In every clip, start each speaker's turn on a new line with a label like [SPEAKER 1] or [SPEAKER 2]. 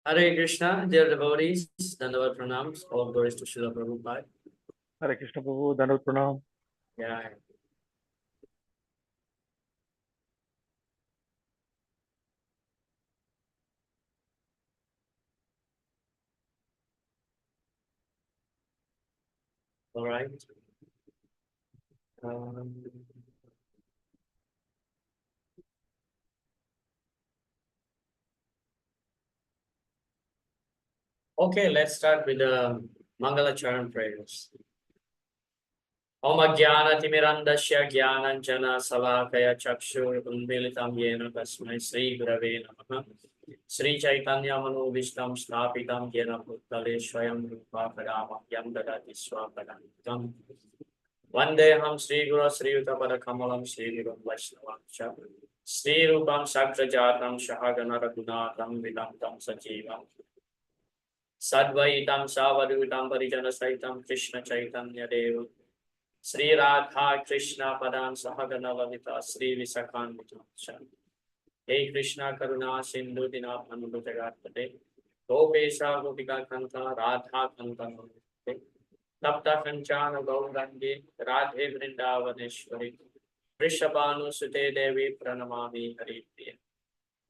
[SPEAKER 1] Hare Krishna, dear devotees, Dandavat Pranams, all glories to Srila Prabhupada.
[SPEAKER 2] Hare Krishna Prabhu, Dandavat Pranam.
[SPEAKER 1] Yeah. All right. Um, okay, let's start with the Mangala Charan prayers. Om Jnana Timirandasya Jnananjana Salakaya Chakshur Unmilitam Yena Tasmai Sri Gurave Namaha Sri Chaitanya Manobishtam Stapitam Yena Bhutale Swayam Rupa Kadama Yam Dadati Swapadam Vandeham Sri Guru Sri Uttapada Kamalam Sri Guru Vaishnavam Cha Sri Rupam Sakrajatam Shahagana Raghunatam Vidantam Sajivam Sadvaitam Savadutam Parijana Saitam Krishna Chaitanya Deva Sri Radha Krishna Padan Sahagana Lalita Sri Visakanvitam Cha Hey Krishna Karuna Sindhu Dinapanu Jagatpate Gopesha Gopika Kanta Radha Kanta Tapta Kanchana Gaurangi Radhe Vrindavaneshwari Vrishabhanu Sute Devi Pranamami Haripriya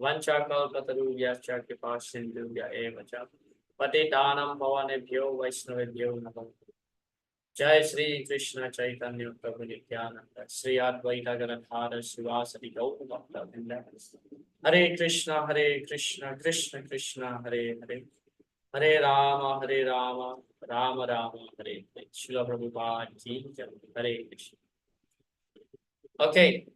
[SPEAKER 1] Vancha Kalpataruya Kripa Sindhuvya Evacha Patitanam Pavanebhyo Vaishnavebhyo Namo Jai Sri Krishna Chaitanya Prabhu Nityananda Sri Advaita Gadadhara Srivasadi Gaura Bhakta Vrinda Hare Krishna Krishna Krishna Hare Hare Hare Rama Rama Rama Hare Hare Srila Prabhupada Ki Jai. Hare Krishna. Okay.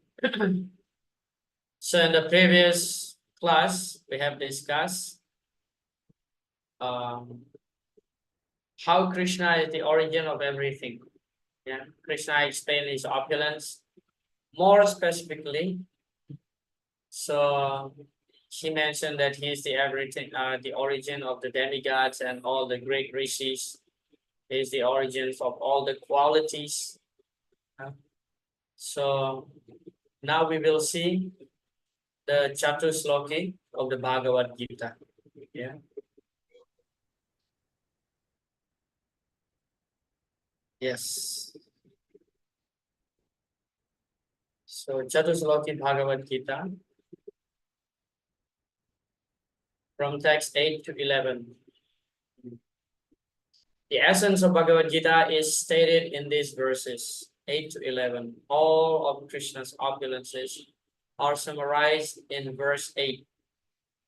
[SPEAKER 1] So in the previous class we have discussed how Krishna is the origin of everything. Yeah, Krishna explained his opulence more specifically. So he mentioned that he is the everything, the origin of the demigods and all the great rishis. He is the origins of all the qualities. So now we will see the Chatusloki of the Bhagavad Gita. Yeah. Yes. So Chatusloki Bhagavad Gita from text 8 to 11. The essence of Bhagavad Gita is stated in these verses 8 to 11. All of Krishna's opulences are summarized in verse 8.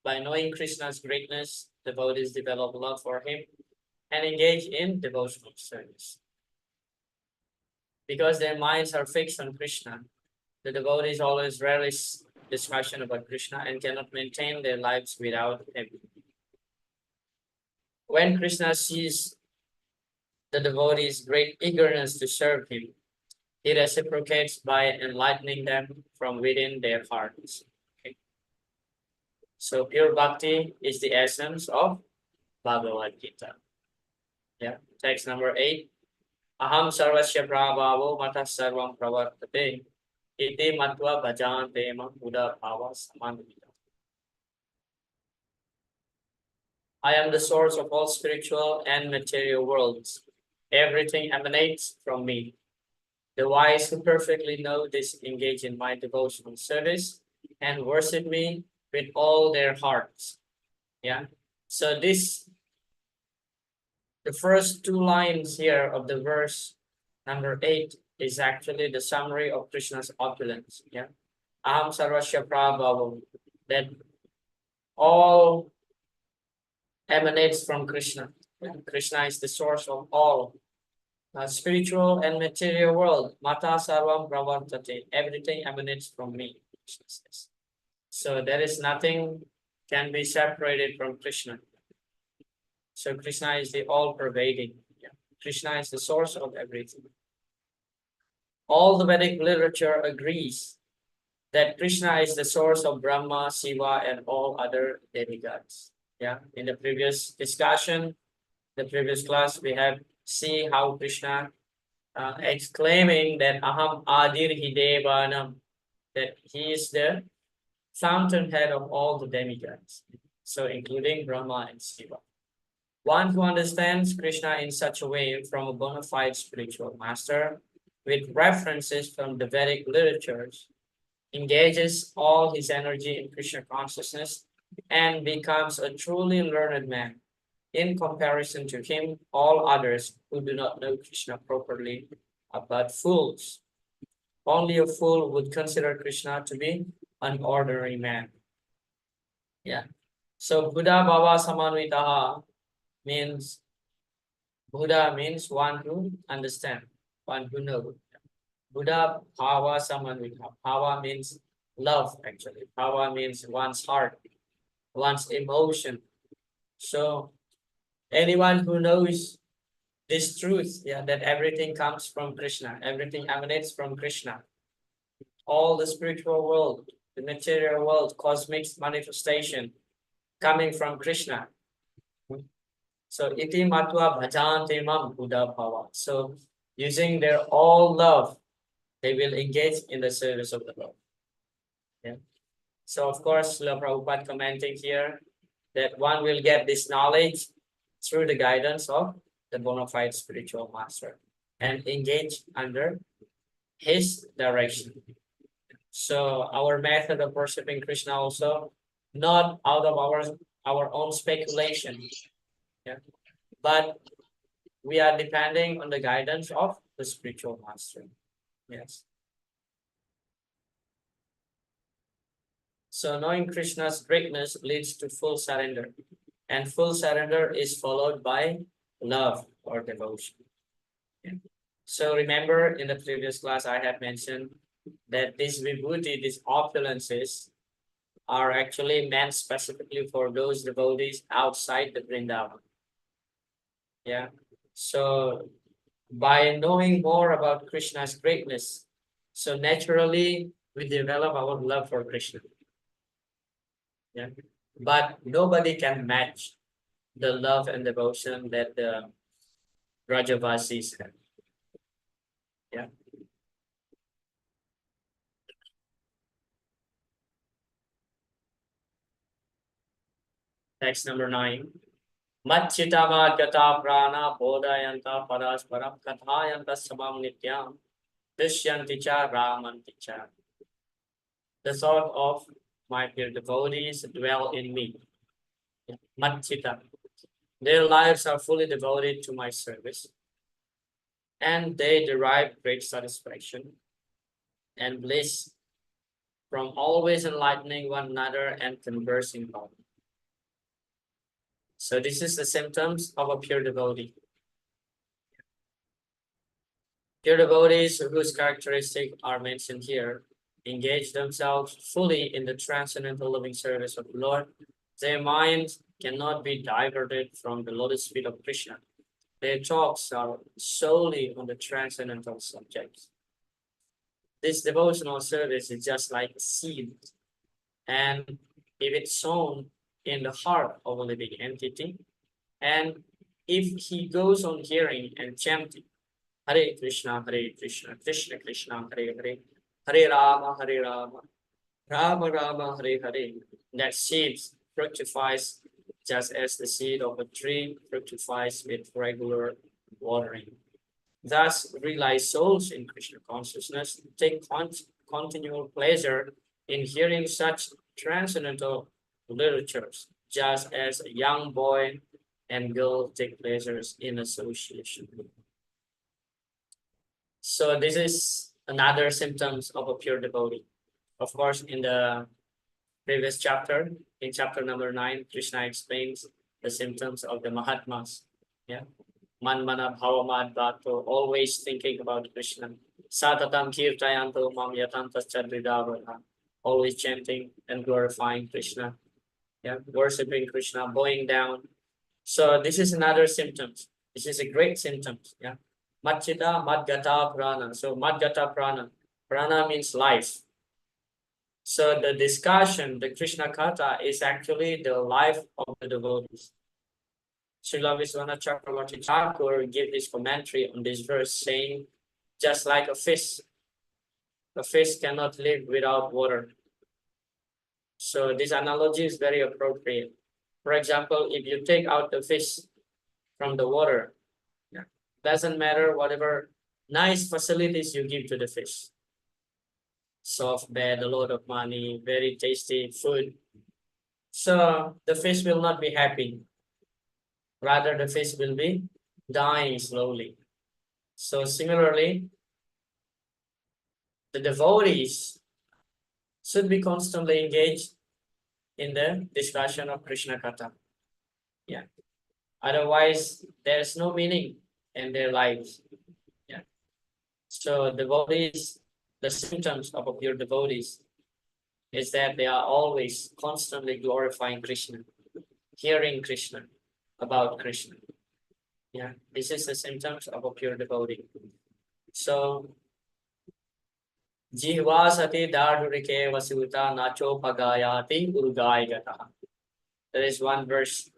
[SPEAKER 1] By knowing Krishna's greatness, devotees develop love for him and engage in devotional service. Because their minds are fixed on Krishna, the devotees always relish discussion about Krishna and cannot maintain their lives without him. When Krishna sees the devotees' great eagerness to serve him, he reciprocates by enlightening them from within their hearts. Okay. So pure bhakti is the essence of Bhagavad Gita. Yeah, text number 8. Aham sarvasya prabhavo matah sarvam pravartate iti matva bhajante mam buddha bhava samanvita. I am the source of all spiritual and material worlds. Everything emanates from me. The wise who perfectly know this engage in my devotional service and worship me with all their hearts. Yeah. So the first two lines here of the verse number 8 is actually the summary of Krishna's opulence. Yeah. Aham sarvasya prabhava, that all emanates from Krishna. Yeah. Krishna is the source of all spiritual and material world. Mata sarvam pravartate. Everything emanates from me. So there is nothing can be separated from Krishna. So Krishna is the all-pervading. Yeah. Krishna is the source of everything. All the Vedic literature agrees that Krishna is the source of Brahma, Shiva, and all other demigods. Yeah. In the previous discussion, the previous class, we have seen how Krishna exclaiming that Aham Adir Hidevanam, that he is the fountainhead of all the demigods. So including Brahma and Shiva. One who understands Krishna in such a way from a bona fide spiritual master, with references from the Vedic literatures, engages all his energy in Krishna consciousness and becomes a truly learned man. In comparison to him, all others who do not know Krishna properly are but fools. Only a fool would consider Krishna to be an ordinary man. Yeah. So Buddha Bhava Samanvitaha means Buddha means one who understand, one who knows. Buddha Bhava Samanvitaha. Bhava means love actually. Bhava means one's heart, one's emotion. So anyone who knows this truth, yeah, that everything comes from Krishna, everything emanates from Krishna. All the spiritual world, the material world, cosmic manifestation coming from Krishna. So iti matva bhajante mam Buddha bhava. So using their all love, they will engage in the service of the Lord. Yeah. So of course, Srila Prabhupada commenting here that one will get this knowledge through the guidance of the bona fide spiritual master and engage under his direction. So our method of worshiping Krishna also not out of our own speculation, yeah, but we are depending on the guidance of the spiritual master. Yes. So knowing Krishna's greatness leads to full surrender, and full surrender is followed by love or devotion. Yeah. So remember in the previous class I had mentioned that this vibhuti, these opulences, are actually meant specifically for those devotees outside the Vrindavan. Yeah. So by knowing more about Krishna's greatness, so naturally we develop our love for Krishna. Yeah. But nobody can match the love and devotion that the Rajavasis have. Yeah. Text number 9. Machitama gata prana bodayanta parasparam kathayanta samam nityam dishyanti cha ramanti cha. The thought of my dear devotees dwell in me. Machita. Their lives are fully devoted to my service, and they derive great satisfaction and bliss from always enlightening one another and conversing about it. So this is the symptoms of a pure devotee. Pure devotees whose characteristics are mentioned here engage themselves fully in the transcendental loving service of the Lord. Their minds cannot be diverted from the lotus feet of Krishna. Their talks are solely on the transcendental subjects. This devotional service is just like a seed, and if it's sown in the heart of a living entity, and if he goes on hearing and chanting Hare Krishna, Krishna Krishna, Hare Hare, Hare Rama, Rama Rama, Hare Hare, that seed fructifies just as the seed of a tree fructifies with regular watering. Thus, realized souls in Krishna consciousness take continual pleasure in hearing such transcendental literatures, just as a young boy and girl take pleasures in association. So this is another symptoms of a pure devotee. Of course, in the previous chapter, in chapter number 9, Krishna explains the symptoms of the Mahatmas. Yeah. Manmana bhavamad bhato, always thinking about Krishna. Satatam kirtayanto mam yatantaschadridavana, always chanting and glorifying Krishna. Yeah, worshipping Krishna, bowing down. So this is another symptoms. This is a great symptoms. Yeah. Machita madgata prana. So madgata prana. Prana means life. So the discussion, the Krishna Katha, is actually the life of the devotees. Srila Vishwanath Chakravarti Thakur gave his commentary on this verse saying, just like a fish cannot live without water. So this analogy is very appropriate. For example, if you take out the fish from the water, yeah, doesn't matter whatever nice facilities you give to the fish, soft bed, a lot of money, very tasty food. So the fish will not be happy. Rather, the fish will be dying slowly. So similarly, the devotees should be constantly engaged in the discussion of Krishna Katha. Yeah. Otherwise, there's no meaning in their lives. Yeah. So devotees, the symptoms of a pure devotees is that they are always constantly glorifying Krishna, hearing Krishna, about Krishna. Yeah, this is the symptoms of a pure devotee. So, Jihvasati Dardurike Vasuta Nacho Pagayati Urgaigata. There is one verse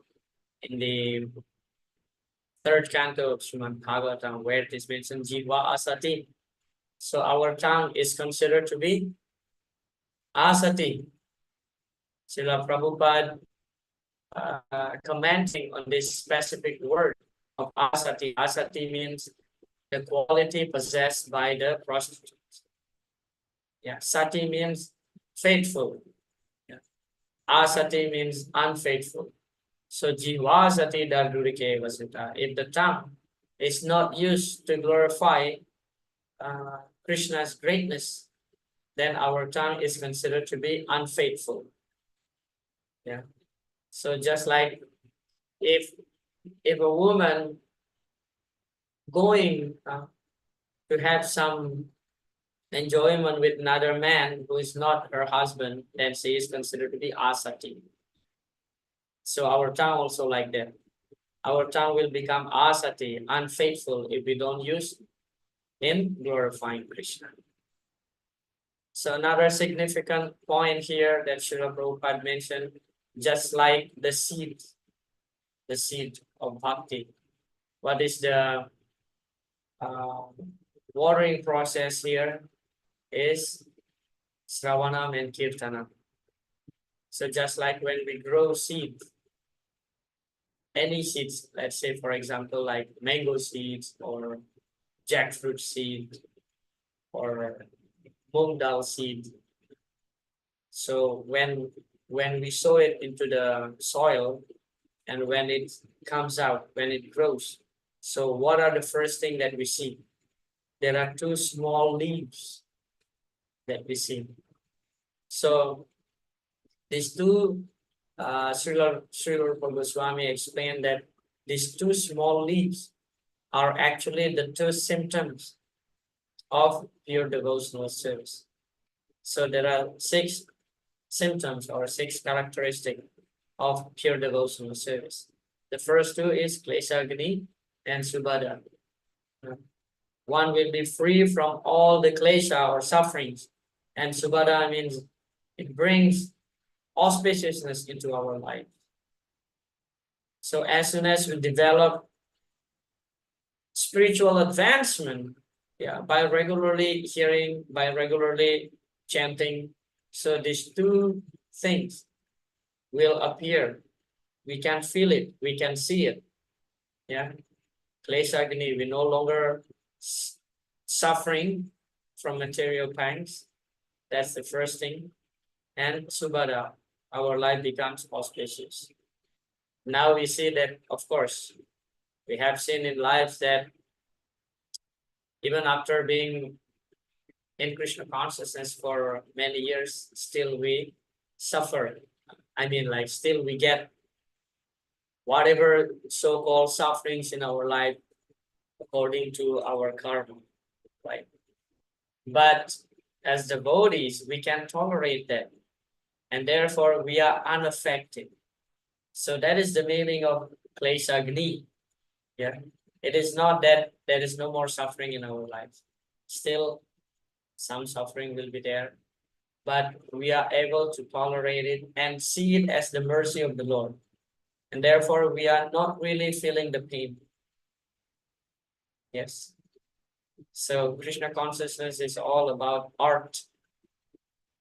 [SPEAKER 1] in the third canto of Srimad Bhagavatam where it is mentioned Jihva Asati. So our tongue is considered to be Asati. Srila Prabhupada commenting on this specific word of Asati. Asati means the quality possessed by the prostitute. Yeah, Sati means faithful. Yeah. Asati means unfaithful. So Jivasati Dardurike Vasita. If the tongue is not used to glorify Krishna's greatness, then our tongue is considered to be unfaithful. Yeah. So just like if a woman going to have some enjoyment with another man who is not her husband, then she is considered to be asati. So our tongue also like that. Our tongue will become asati, unfaithful, if we don't use in glorifying Krishna. So another significant point here that Srila Prabhupada mentioned, just like the seed of bhakti. What is the watering process here is Sravanam and Kirtanam. So just like when we grow seed, any seeds, let's say for example, like mango seeds or jackfruit seed or moong dal seed. So when we sow it into the soil and when it comes out, when it grows, so what are the first thing that we see? There are two small leaves that we see. So these two, Srila Goswami explained that these two small leaves are actually the two symptoms of pure devotional service. So there are 6 symptoms or 6 characteristics of pure devotional service. The first 2 is Kleshagni and Subhada. One will be free from all the klesha or sufferings, and Subhada means it brings auspiciousness into our life. So as soon as we develop spiritual advancement, yeah, by regularly hearing, by regularly chanting, so these 2 things will appear. We can feel it, we can see it. Yeah, Kleshagni, we no longer suffering from material pangs. That's the first thing. And Subhada, our life becomes auspicious. Now we see that, of course, we have seen in life that even after being in Krishna consciousness for many years, still we suffer. I mean, like, still we get whatever so-called sufferings in our life according to our karma, right? But as devotees, we can tolerate that, and therefore we are unaffected. So that is the meaning of Kleshagni. Yeah, it is not that there is no more suffering in our lives. Still, some suffering will be there, but we are able to tolerate it and see it as the mercy of the Lord. And therefore, we are not really feeling the pain. Yes. So Krishna consciousness is all about art,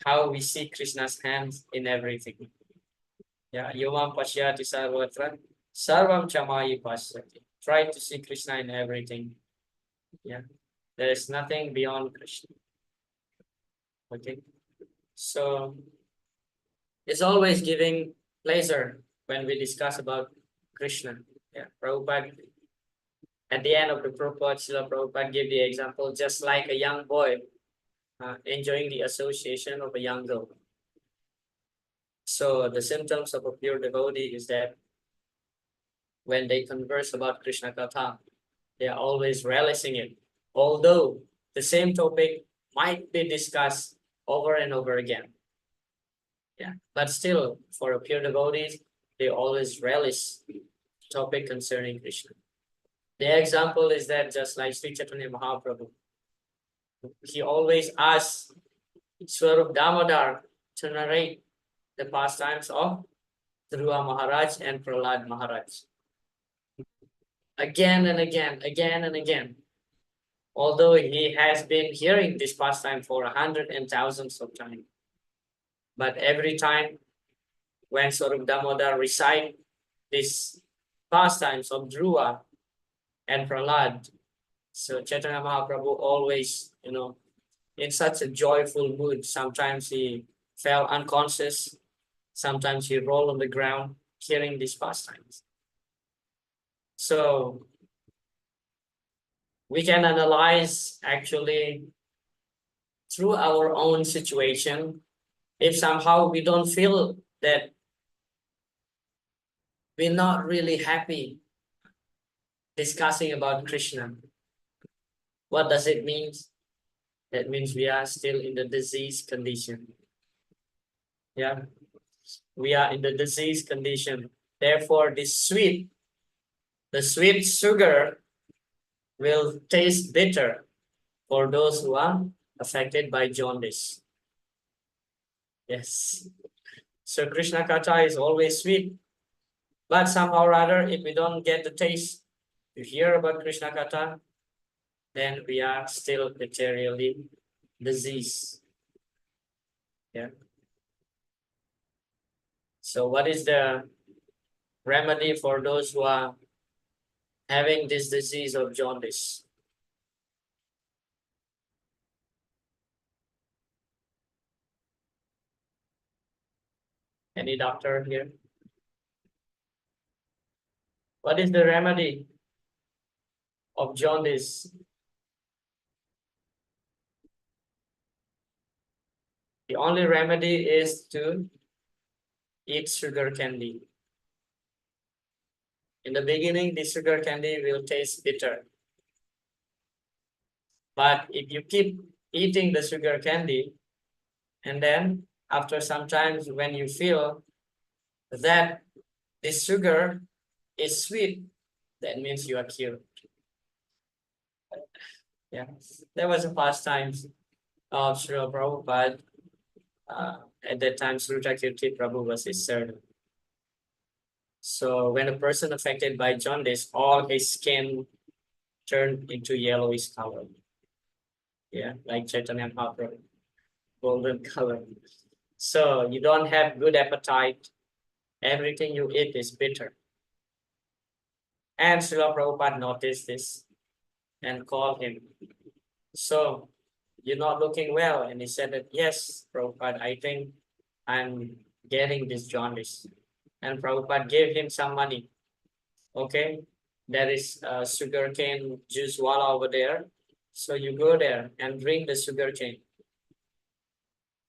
[SPEAKER 1] how we see Krishna's hands in everything. Yeah, Yomam Pashyati Sarvatra, Sarvam Chamayi Pashyati. Try to see Krishna in everything. Yeah, there is nothing beyond Krishna. Okay, so it's always giving pleasure when we discuss about Krishna. Yeah, Prabhupada, at the end of the Prabhupada, Srila Prabhupada gave the example just like a young boy enjoying the association of a young girl. So the symptoms of a pure devotee is that when they converse about Krishna Katha, they are always relishing it. Although the same topic might be discussed over and over again. Yeah, but still, for a pure devotees, they always relish topic concerning Krishna. The example is that just like Sri Chaitanya Mahaprabhu, he always asks Swarup Damodar to narrate the pastimes of Dhruva Maharaj and Prahlad Maharaj. Again and again, again and again. Although he has been hearing this pastime for hundreds and thousands of times. But every time when Swarup Damodar recite these pastimes of Dhruva and Prahlad, so Chaitanya Mahaprabhu always, in such a joyful mood. Sometimes he fell unconscious. Sometimes he rolled on the ground hearing these pastimes. So we can analyze actually through our own situation. If somehow we don't feel that we're not really happy discussing about Krishna, what does it mean? That means we are still in the disease condition. Yeah, we are in the disease condition. Therefore, the sweet sugar will taste bitter for those who are affected by jaundice. Yes. So Krishna Katha is always sweet. But somehow or other, if we don't get the taste to hear about Krishna Katha, then we are still materially diseased. Yeah. So what is the remedy for those who are having this disease of jaundice? Any doctor here? What is the remedy of jaundice? The only remedy is to eat sugar candy. In the beginning, the sugar candy will taste bitter. But if you keep eating the sugar candy, and then after some time when you feel that this sugar is sweet, that means you are cured. Yeah, there was a pastime of Srila Prabhupada. At that time, Sruta Kirti Prabhu was his servant. So when a person affected by jaundice, all his skin turned into yellowish color. Yeah, like Chaitanya Mahaprabhu, golden color. So you don't have good appetite. Everything you eat is bitter. And Srila Prabhupada noticed this and called him. So you're not looking well. And he said that, yes, Prabhupada, I think I'm getting this jaundice. And Prabhupada gave him some money. Okay, there is a sugarcane juice wala over there. So you go there and drink the sugarcane.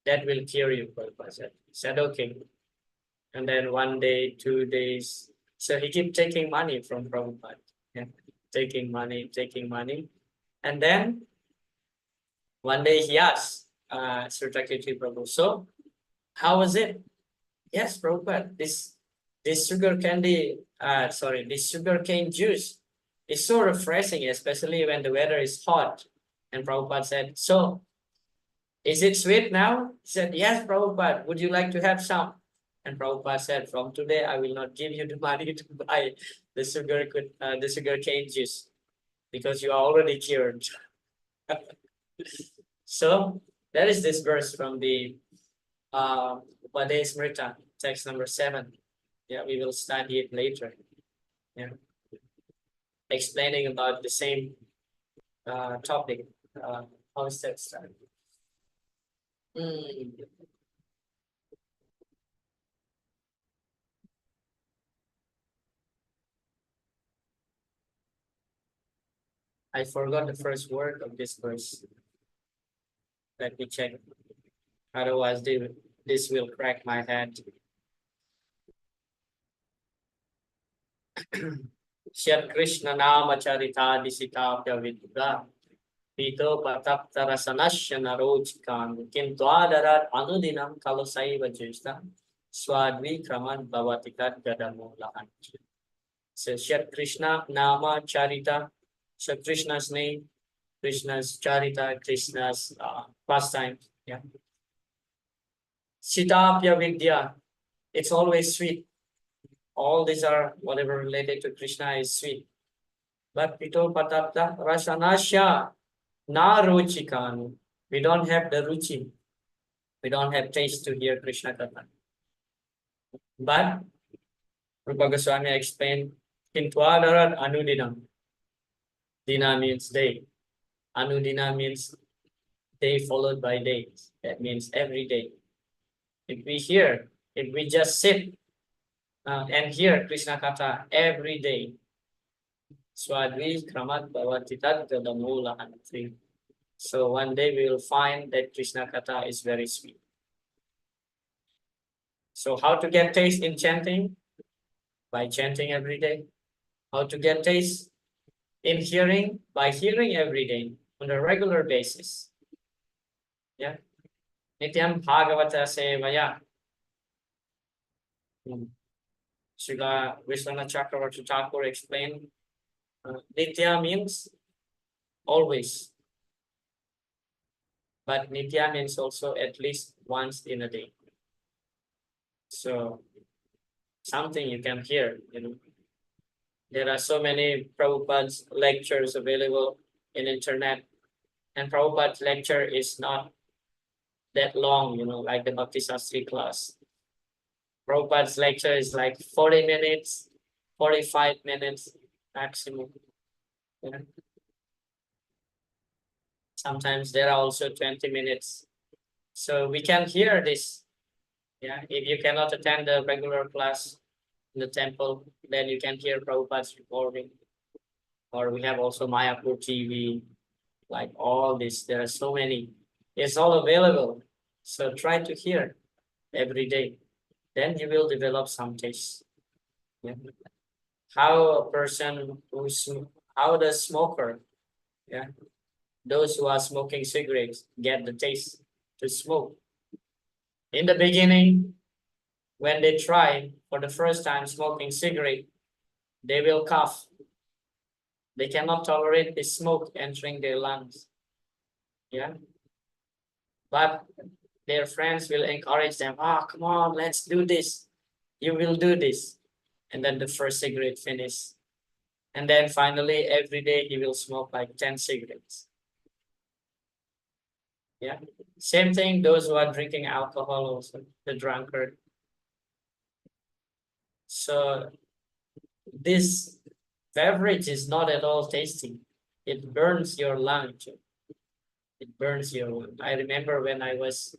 [SPEAKER 1] That will cure you, Prabhupada said. He said, okay. And then 1 day, 2 days. So he kept taking money from Prabhupada. Yeah. Taking money. And then one day he asked Srutakirti Prabhu, so how was it? Yes, Prabhupada, this sugar candy, this sugarcane juice is so refreshing, especially when the weather is hot. And Prabhupada said, so is it sweet now? He said, yes, Prabhupada, would you like to have some? And Prabhupada said, from today, I will not give you the money to buy the sugarcane juice because you are already cured. So that is this verse from the Upade Smrita, text number 7. Yeah, we will study it later. Yeah, explaining about the same topic. How is that start? I forgot the first word of this verse. Let me check. Otherwise, this will crack my head. Syat Krishna Nama Charita Disita Pyavidra Pito Pataptara Sanasya Narochikan Kintwadarat Anudinam Kalasaiva Jista Swadvi Kraman Bhavatikat Gadamulahan. So Syat Krishna Nama Charita. So Krishna's name, Krishna's Charita, Krishna's pastime. Yeah. Sitapya Vidya. It's always sweet. All these are whatever related to Krishna is sweet. But Pito Patapta Rasanasya Na Ruchikan. We don't have the ruchi. We don't have taste to hear Krishna Katha. But Rupa Goswami explained Kintwadarat Anudinam. Dina means day. Anudina means day followed by days. That means every day. If we just sit and hear Krishna Katha every day, Swadvi Kramat Bhavatitat Gadamula Hantri. So one day we will find that Krishna Katha is very sweet. So how to get taste in chanting? By chanting every day. How to get taste in hearing? By hearing every day on a regular basis. Yeah. Nityam Bhagavata Sevaya. Srila Vishwanath Chakravarti Thakur explained, Nitya means always. But Nitya means also at least once in a day. So something you can hear, There are so many Prabhupada's lectures available in internet. And Prabhupada's lecture is not that long, like the Bhakti Sastri class. Prabhupada's lecture is like 40 minutes, 45 minutes maximum. Sometimes there are also 20 minutes. So we can hear this. Yeah, if you cannot attend the regular class in the temple, then you can hear Prabhupada's recording. Or we have also Mayapur TV, like all this. There are so many. It's all available. So try to hear every day. Then you will develop some taste. Yeah. How the smoker, yeah, those who are smoking cigarettes get the taste to smoke. In the beginning, when they try for the first time smoking cigarette, they will cough. They cannot tolerate the smoke entering their lungs. Yeah. But their friends will encourage them, come on, let's do this. You will do this. And then the first cigarette finishes. And then finally, every day he will smoke like 10 cigarettes. Yeah. Same thing, those who are drinking alcohol also, the drunkard. So this beverage is not at all tasty. It burns your lung. It burns your lung. I remember when I was,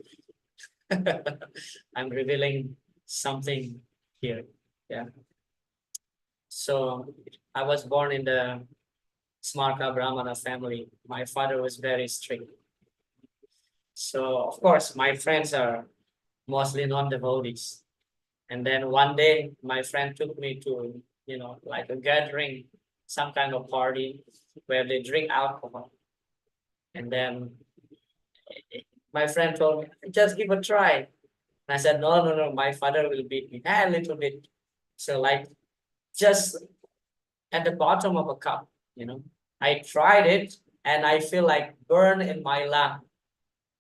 [SPEAKER 1] I'm revealing something here. Yeah. So I was born in the Smarta Brahmana family. My father was very strict. So of course, my friends are mostly non-devotees. And then one day, my friend took me to, like a gathering, some kind of party where they drink alcohol. And then my friend told me, just give a try. And I said, no, my father will beat me a little bit. So like just at the bottom of a cup, I tried it and I feel like burn in my lung.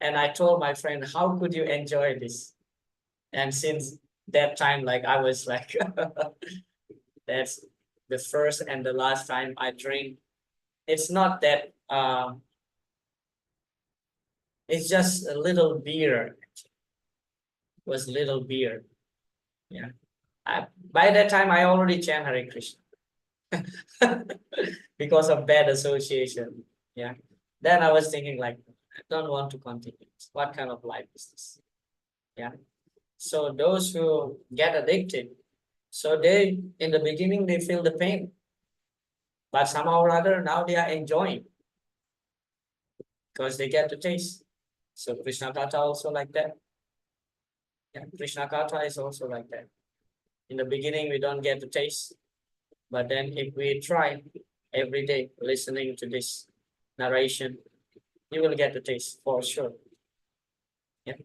[SPEAKER 1] And I told my friend, how could you enjoy this? And since that time, like I was like, that's the first and the last time I drink. It's not that, it's just a little beer. It was little beer. Yeah. By that time, I already chant Hare Krishna because of bad association. Yeah. Then I was thinking like, I don't want to continue. What kind of life is this? Yeah. So those who get addicted, so they, in the beginning, they feel the pain, but somehow or other, now they are enjoying because they get to taste. So Krishna Katha also like that. Yeah, Krishna Katha is also like that. In the beginning, we don't get to taste, but then if we try every day listening to this narration, you will get the taste for sure. Yeah.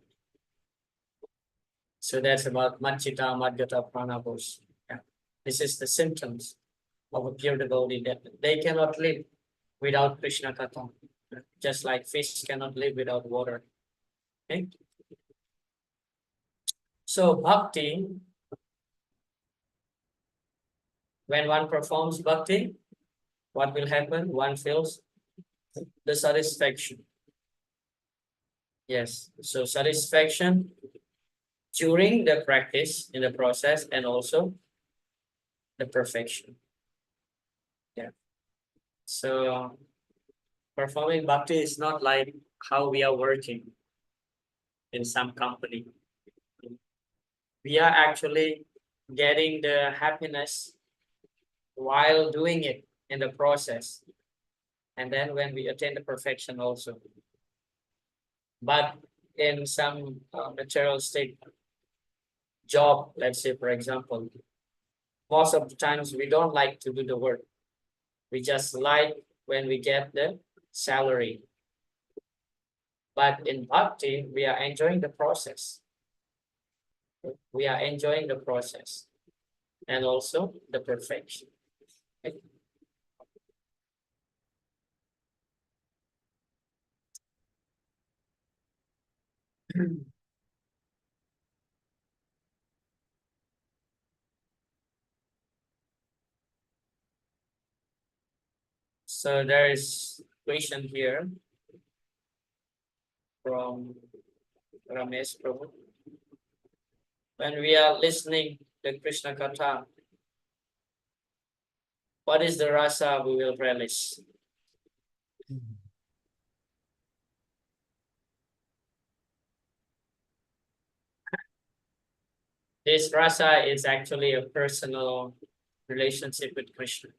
[SPEAKER 1] So that's about Machita, Madgata, Pranabhos. Yeah. This is the symptoms of a pure devotee that they cannot live without Krishna Katha. Just like fish cannot live without water. Okay. So bhakti, when one performs bhakti, what will happen? One feels the satisfaction. Yes. So satisfaction during the practice, in the process, and also the perfection. Yeah. So performing bhakti is not like how we are working in some company. We are actually getting the happiness while doing it in the process. And then when we attain the perfection also. But in some material state job, let's say, for example, most of the times we don't like to do the work. We just like when we get the salary. But in bhakti, we are enjoying the process. We are enjoying the process and also the perfection. So there is question here from Ramesh Prabhu. When we are listening the Krishna Katha, what is the rasa we will relish? This rasa is actually a personal relationship with Krishna.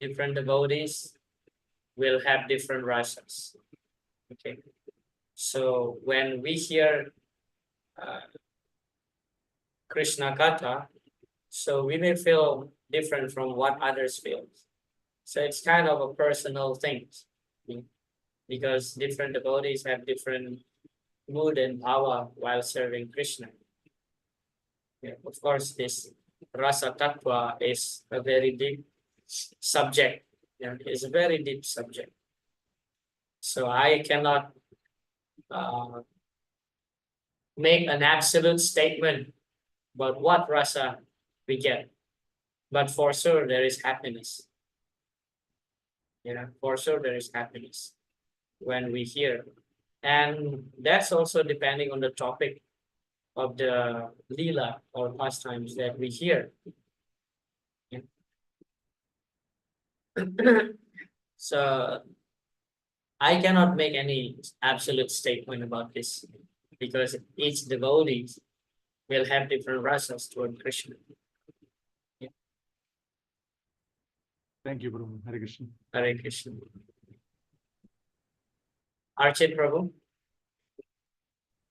[SPEAKER 1] Different devotees will have different rasas. Okay. So when we hear Krishna Katha, so we may feel different from what others feel. So it's kind of a personal thing, because different devotees have different mood and power while serving Krishna. Yeah, of course, this rasa tattva is a very deep subject. Yeah, it's a very deep subject. So I cannot uh, make an absolute statement about what rasa we get, but for sure there is happiness. Yeah, for sure there is happiness when we hear, and that's also depending on the topic of the lila or pastimes that we hear. Yeah. So I cannot make any absolute statement about this because each devotee will have different rasas toward Krishna. Yeah.
[SPEAKER 2] Thank you, Prabhu. Hare Krishna.
[SPEAKER 1] Hare Krishna. Archit Prabhu.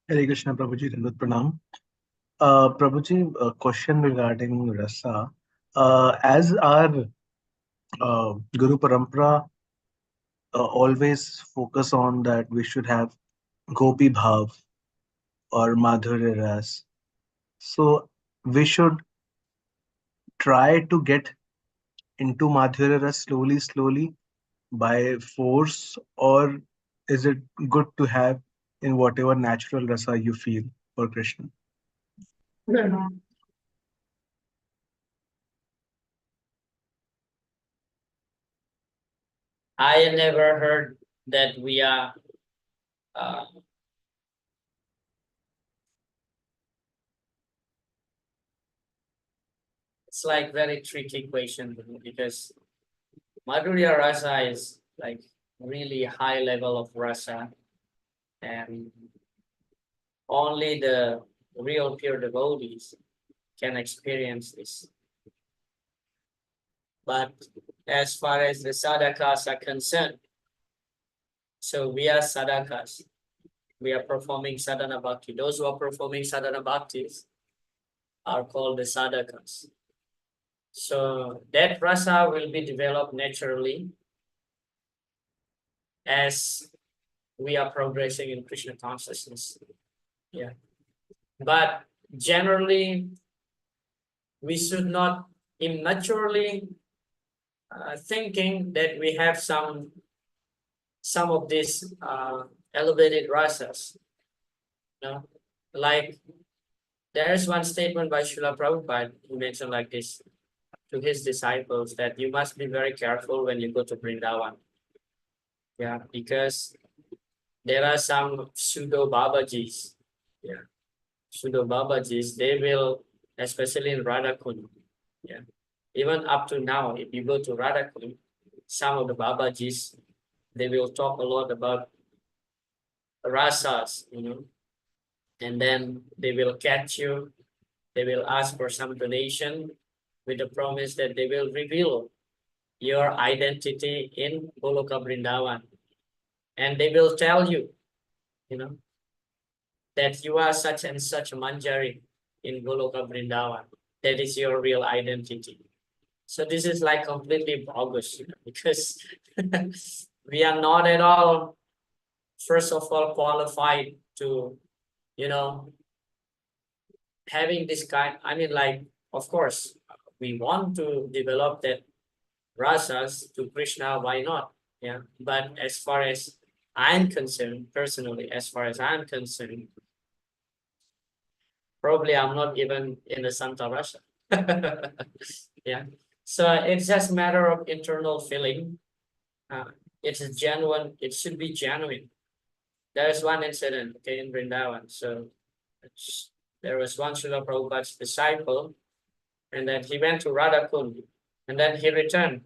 [SPEAKER 3] Hare Krishna, Prabhuji, Dandavat Pranam. Prabhuji, a question regarding rasa. As our Guru Parampara always focus on that we should have Gopi Bhav or Madhurya Ras. So we should try to get into Madhurya Ras slowly, slowly by force, or is it good to have in whatever natural rasa you feel for Krishna?
[SPEAKER 1] I never heard that we are uh, it's like very tricky question because Madhurya Rasa is like really high level of rasa, and only the real pure devotees can experience this. But as far as the sadhakas are concerned, so we are sadhakas. We are performing sadhana bhakti. Those who are performing sadhana bhaktis are called the sadhakas. So that rasa will be developed naturally as we are progressing in Krishna consciousness. Yeah. But generally, we should not immaturely thinking that we have some of these elevated rasas. You know, like there's one statement by Srila Prabhupada who mentioned like this to his disciples, that you must be very careful when you go to Vrindavan. Yeah, because there are some pseudo Babajis. Yeah, pseudo Babajis, they will, especially in Radhakund. Yeah, even up to now, if you go to Radhakund, some of the Babajis, they will talk a lot about rasas, and then they will catch you. They will ask for some donation with the promise that they will reveal your identity in Goloka Vrindavan. And they will tell you, that you are such and such Manjari in Goloka Vrindavan. That is your real identity. So this is like completely bogus, because we are not at all, first of all, qualified to, having this kind. I mean, like, of course, we want to develop that rasas to Krishna, why not? Yeah. But as far as I'm concerned, personally, as far as I'm concerned, probably I'm not even in the Santa Rasa. Yeah. So it's just a matter of internal feeling. It's genuine. It should be genuine. There's one incident, okay, in Vrindavan. So there was one Srila Prabhupada's disciple, and then he went to Radhakund, and then he returned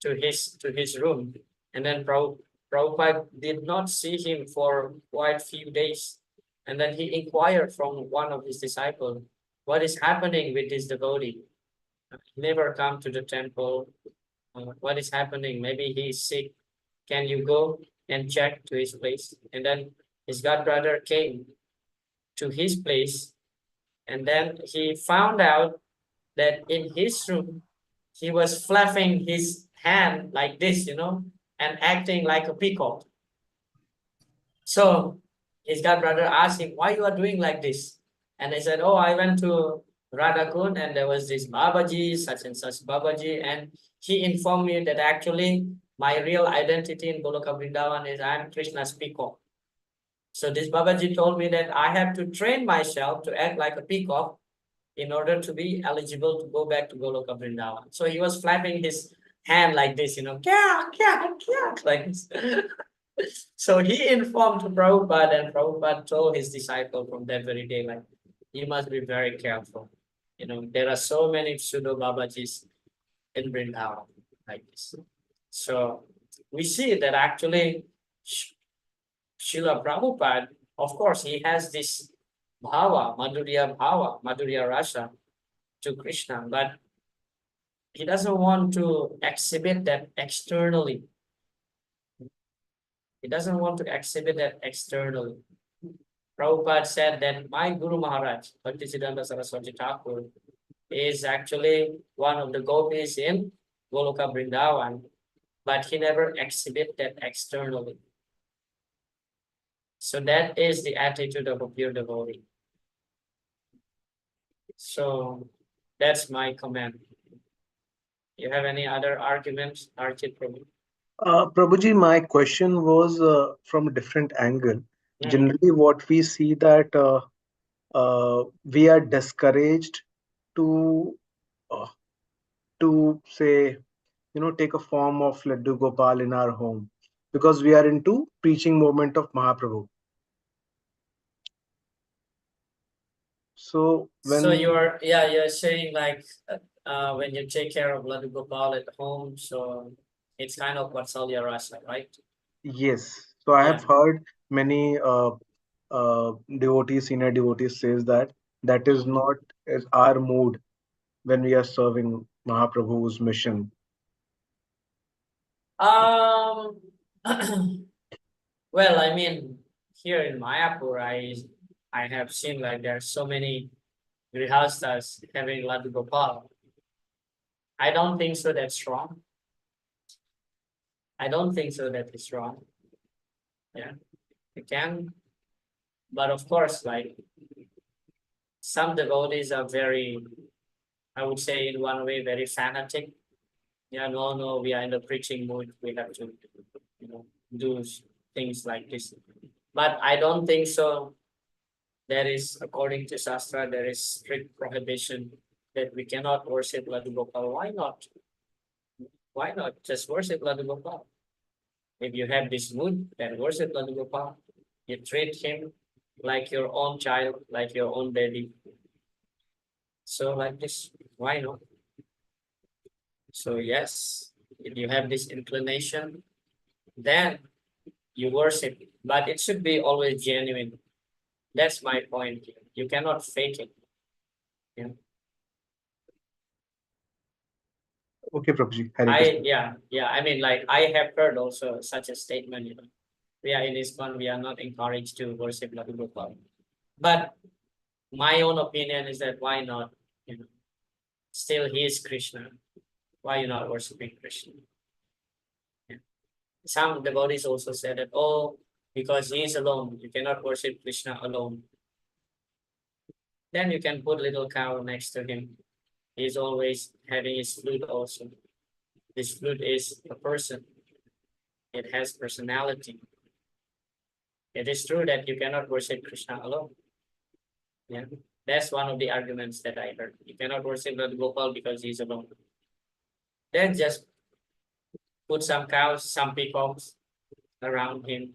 [SPEAKER 1] to his room, and then Prabhupada did not see him for quite few days, and then he inquired from one of his disciples, what is happening with this devotee? He never come to the temple. What is happening? Maybe he is sick. Can you go and check to his place? And then his godbrother came to his place, and then he found out that in his room, he was flapping his hand like this, and acting like a peacock. So his godbrother asked him, why you are doing like this? And he said, oh, I went to Radhakund and there was this Babaji, such and such Babaji, and he informed me that actually my real identity in Goloka Vrindavan is I am Krishna's peacock. So this Babaji told me that I have to train myself to act like a peacock in order to be eligible to go back to Goloka Vrindavan. So he was flapping his hand like this, kya, kya, kya, like this. So he informed Prabhupada, and Prabhupada told his disciple from that very day, like, you must be very careful. There are so many pseudo Babajis in Vrindavan like this. So we see that actually Srila Prabhupada, of course, he has this bhava, Madhurya Rasa to Krishna, but he doesn't want to exhibit that externally. He doesn't want to exhibit that externally. Prabhupada said that my Guru Maharaj, Bhaktisiddhanta Saraswati Thakur, is actually one of the gopis in Goloka Vrindavan, but he never exhibit that externally. So that is the attitude of a pure devotee. So that's my comment. You have any other arguments, Archit Prabhu?
[SPEAKER 3] Prabhuji, my question was from a different angle.
[SPEAKER 1] Mm.
[SPEAKER 3] Generally, what we see that we are discouraged to uh, say, take a form of Laddu Gopal in our home because we are into preaching movement of Mahaprabhu. So when
[SPEAKER 1] So you're saying like when you take care of Ladu Gopal at home, so it's kind of Vatsalya Rasa, right?
[SPEAKER 3] yes, so I have
[SPEAKER 1] Yeah.
[SPEAKER 3] heard many devotees, senior devotees says that that is
[SPEAKER 1] Mhm.
[SPEAKER 3] not is our mood when we are serving Mahaprabhu's mission.
[SPEAKER 1] Um, well, I mean, here in Mayapur, I have seen like there are so many grihastas having Ladu Gopal. I don't think so that's wrong. I don't think so that is wrong. Yeah, you can, but of course, like some devotees are very, I would say in one way, very fanatic. Yeah, no, we are in the preaching mood. We have to, do things like this. But I don't think so. There is, according to Sastra, there is strict prohibition that we cannot worship Ladu Gopal. Why not? Why not just worship Ladu Gopal? If you have this mood, then worship Ladu Gopal. You treat him like your own child, like your own baby. So like this, why not? So yes, if you have this inclination, then you worship, but it should be always genuine. That's my point. You cannot fake it. Yeah.
[SPEAKER 3] Okay, Prabhuji, Hare Krishna.
[SPEAKER 1] Yeah. I mean, like I have heard also such a statement. We are in ISKCON, we are not encouraged to worship Ladu Gopal. But my own opinion is that why not? You know, still he is Krishna. Why you not worshiping Krishna? Yeah. Some devotees also said that, oh, because he is alone, you cannot worship Krishna alone. Then you can put little cow next to him. He's always having his flute also. This flute is a person. It has personality. It is true that you cannot worship Krishna alone. Yeah. That's one of the arguments that I heard. You cannot worship Lord Gopal because he's alone. Then just put some cows, some peacocks around him.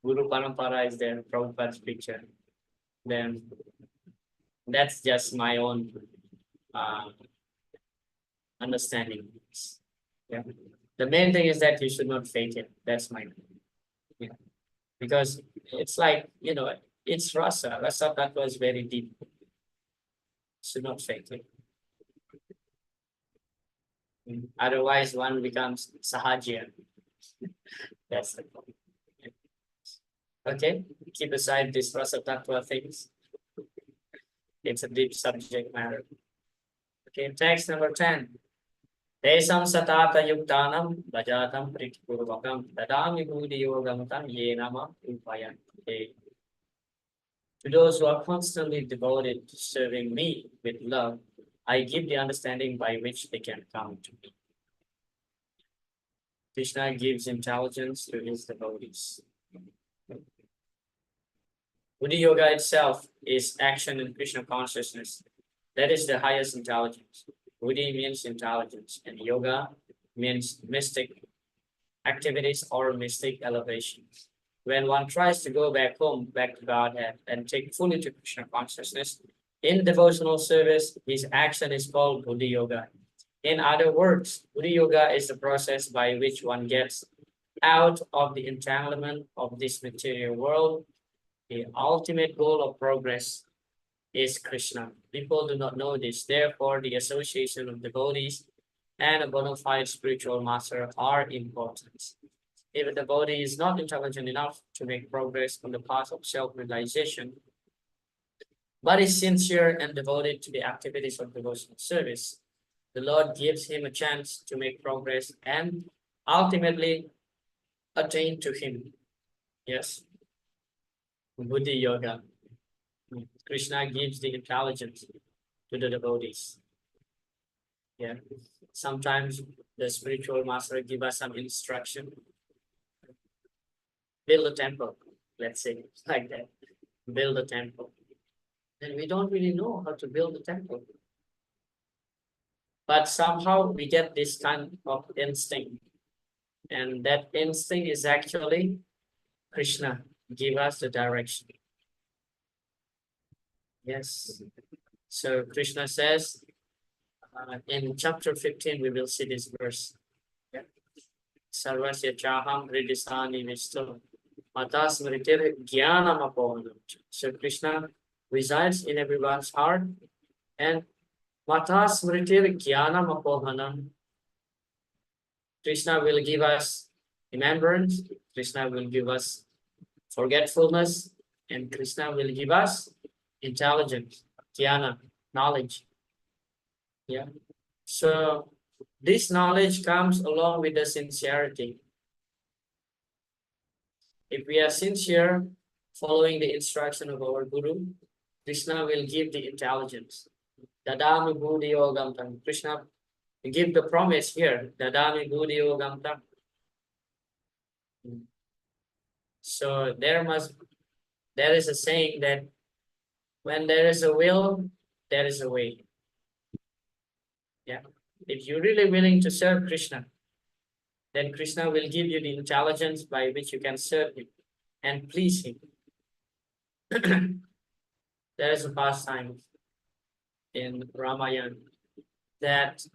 [SPEAKER 1] Guru Parampara is there, Prabhupada's picture. Then that's just my own uh, understanding. Yeah. The main thing is that you should not fake it. That's my, yeah. Because it's like, it's rasa. Rasa that was very deep. Should not fake it. Otherwise, one becomes sahaja. That's the point. Okay, keep aside this rasa tattva things. It's a deep subject matter. Okay, text number 10. Tesam satata yuktanam bajatam pritipurvakam dadami budi yogam tam ye nama upayan. Okay. To those who are constantly devoted to serving me with love, I give the understanding by which they can come to me. Krishna gives intelligence to his devotees. Buddhi Yoga itself is action in Krishna consciousness. That is the highest intelligence. Buddhi means intelligence, and yoga means mystic activities or mystic elevations. When one tries to go back home, back to Godhead, and take fully to Krishna consciousness in devotional service, his action is called Buddhi Yoga. In other words, Buddhi Yoga is the process by which one gets out of the entanglement of this material world. The ultimate goal of progress is Krishna. People do not know this. Therefore, the association of devotees and a bona fide spiritual master are important. If a devotee is not intelligent enough to make progress on the path of self-realization, but is sincere and devoted to the activities of devotional service, the Lord gives him a chance to make progress and ultimately attain to him. Yes, Buddhi Yoga. Krishna gives the intelligence to the devotees. Yeah. Sometimes the spiritual master give us some instruction. Build a temple, let's say, like that. Build a temple. And we don't really know how to build a temple. But somehow we get this kind of instinct. And that instinct is actually Krishna give us the direction. Yes. So Krishna says in chapter 15, we will see this verse. Yeah. Sarvasya chaham hridisani visto matas mritir jnanam apohanam. So Krishna resides in everyone's heart, and matas mritir jnanam apohanam. Krishna will give us remembrance, Krishna will give us forgetfulness, and Krishna will give us intelligence, jnana, knowledge. Yeah. So this knowledge comes along with the sincerity. If we are sincere, following the instruction of our Guru, Krishna will give the intelligence. Dadami Buddhi Yogam Tam. Krishna give the promise here. Dadami Buddhi Yogam Tam. So there is a saying that when there is a will, there is a way. Yeah. If you're really willing to serve Krishna, then Krishna will give you the intelligence by which you can serve him and please him. There is a pastime in Ramayana that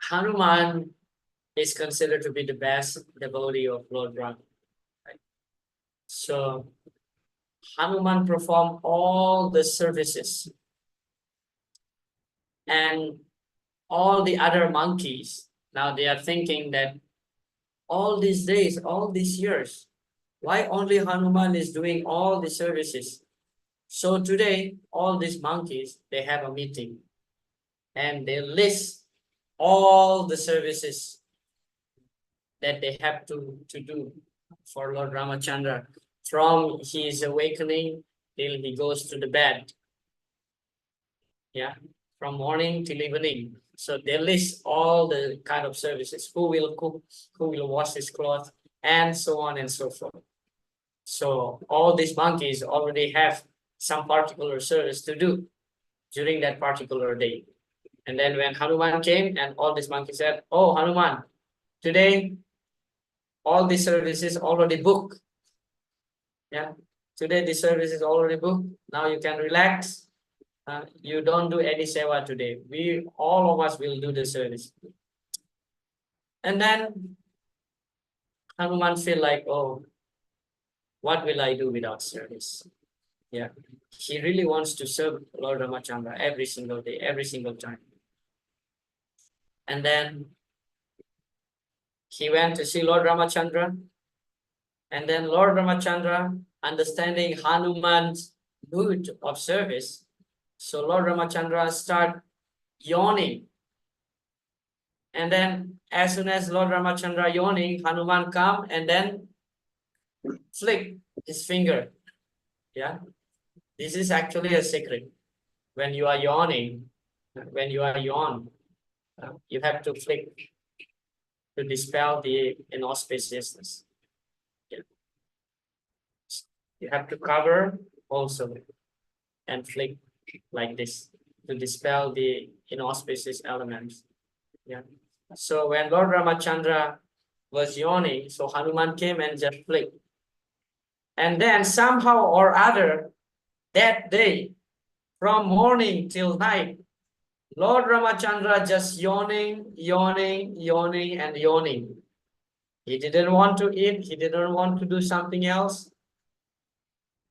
[SPEAKER 1] Hanuman is considered to be the best devotee of Lord Rama. Right? So Hanuman performed all the services, and all the other monkeys, now they are thinking that all these days, all these years, why only Hanuman is doing all the services? So today, all these monkeys, they have a meeting and they list all the services that they have to do for Lord Ramachandra from his awakening till he goes to the bed. Yeah, from morning till evening. So they list all the kind of services, who will cook, who will wash his clothes, and so on and so forth. So all these monkeys already have some particular service to do during that particular day. And then when Hanuman came and all these monkeys said, oh, Hanuman, today all the services already booked. Yeah, today the service is already booked. Now you can relax. You don't do any seva today. All of us will do the service. And then Hanuman feel like, oh, what will I do without service? Yeah, he really wants to serve Lord Ramachandra every single day, every single time. And then he went to see Lord Ramachandra. And then Lord Ramachandra, understanding Hanuman's mood of service, so Lord Ramachandra start yawning. And then as soon as Lord Ramachandra yawning, Hanuman come and then flick his finger. Yeah, this is actually a secret. When you are yawning, when you are yawn, you have to flick to dispel the inauspiciousness. Yeah. You have to cover also and flick like this to dispel the inauspicious elements. Yeah. So when Lord Ramachandra was yawning, so Hanuman came and just flicked. And then somehow or other, that day, from morning till night, Lord Ramachandra just yawning, yawning, yawning, and yawning. He didn't want to eat. He didn't want to do something else.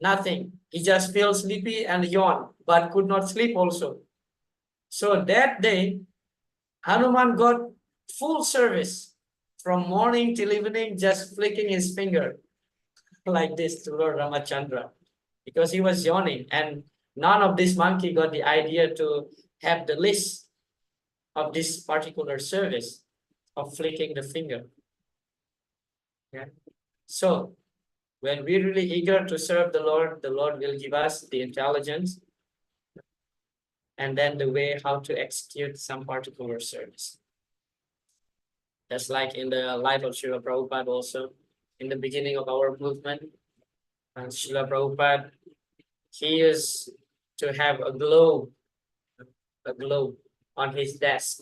[SPEAKER 1] Nothing. He just felt sleepy and yawned, but could not sleep also. So that day, Hanuman got full service from morning till evening, just flicking his finger like this to Lord Ramachandra, because he was yawning, and none of this monkey got the idea to have the list of this particular service of flicking the finger. Yeah. So when we're really eager to serve the Lord will give us the intelligence and then the way how to execute some particular service. That's like in the life of Srila Prabhupada also, in the beginning of our movement. And Srila Prabhupada, he used to have a globe on his desk.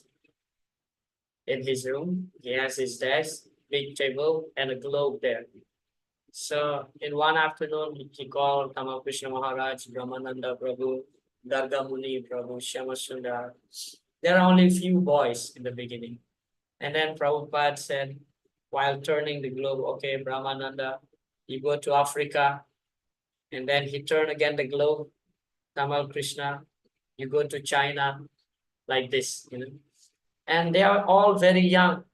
[SPEAKER 1] In his room, he has his desk, big table, and a globe there. So in one afternoon, he called Tamal Krishna Maharaj, Brahmananda Prabhu, Garga Muni Prabhu, Shyamasundar. There are only few boys in the beginning. And then Prabhupada said, while turning the globe, okay, Brahmananda, you go to Africa. And then he turned again the globe, Tamal Krishna, you go to China, like this, you know. And they are all very young.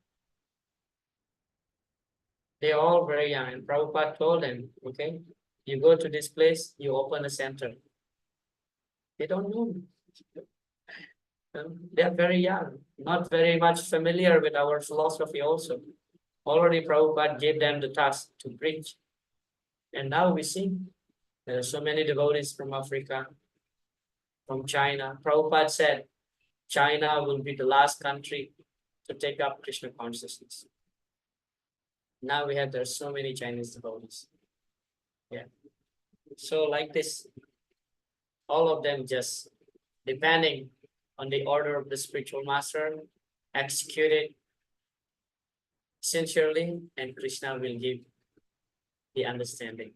[SPEAKER 1] They're all very young. And Prabhupada told them, okay, you go to this place, you open a center. They don't know. They're very young, not very much familiar with our philosophy also. Already Prabhupada gave them the task to preach. And now we see there are so many devotees from Africa, from China. Prabhupada said China will be the last country to take up Krishna consciousness. Now there's so many Chinese devotees. Yeah. So like this, all of them just depending on the order of the spiritual master, execute it sincerely, and Krishna will give the understanding.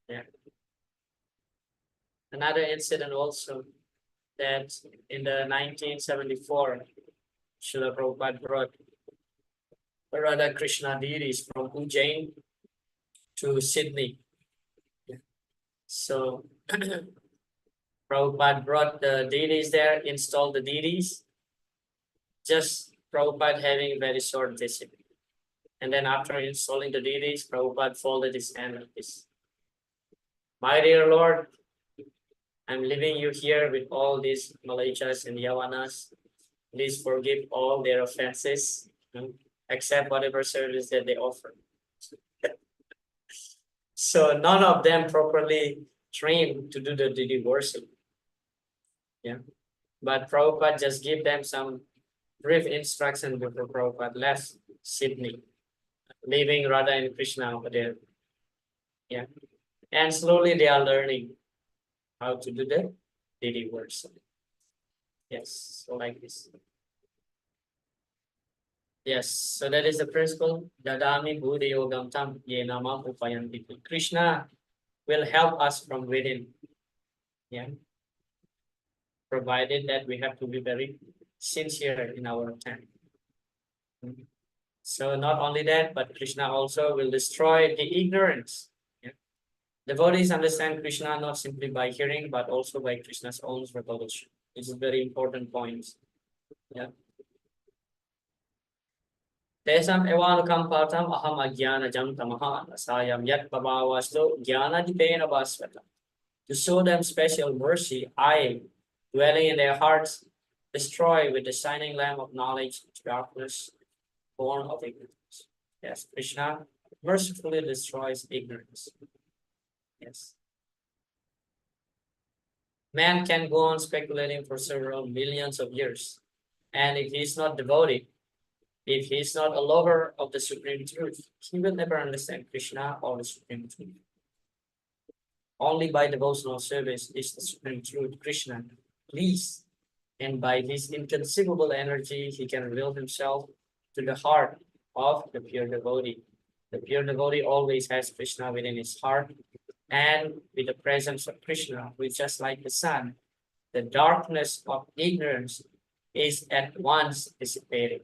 [SPEAKER 1] Yeah. Another incident also that in the 1974, Srila Prabhupada brought Radha Krishna deities from Ujjain to Sydney. Yeah. So Prabhupada brought the deities there, installed the deities, just Prabhupada having very short visit. And then after installing the deities, Prabhupada folded his hand like this. My dear Lord, I'm leaving you here with all these Malaychas and Yavanas. Please forgive all their offenses, accept whatever service that they offer. So none of them properly trained to do the deity worship. Yeah. But Prabhupada just give them some brief instruction before Prabhupada left Sydney, leaving Radha and Krishna over there. Yeah. And slowly they are learning how to do the deity worship. Yes, so like this. Yes, so that is the principle. Dadami Buddha Yogam Tam Yenama Upayanti. Krishna will help us from within. Yeah. Provided that we have to be very sincere in our attempt. So not only that, but Krishna also will destroy the ignorance. Yeah. Devotees understand Krishna not simply by hearing, but also by Krishna's own revelation. This is a very important point. Yeah. Tesam evanukam patam aham agyana jam tamaha asayam yat babavasto jnana dipena basvata. To show them special mercy, I, dwelling in their hearts, destroy with the shining lamp of knowledge darkness born of ignorance. Yes, Krishna mercifully destroys ignorance. Yes. Man can go on speculating for several millions of years. And if he is not devoted, if he is not a lover of the supreme truth, he will never understand Krishna or the supreme truth. Only by devotional service is the supreme truth, Krishna, pleased. And by his inconceivable energy, he can reveal himself to the heart of the pure devotee. The pure devotee always has Krishna within his heart. And with the presence of Krishna, who is just like the sun, the darkness of ignorance is at once dissipated.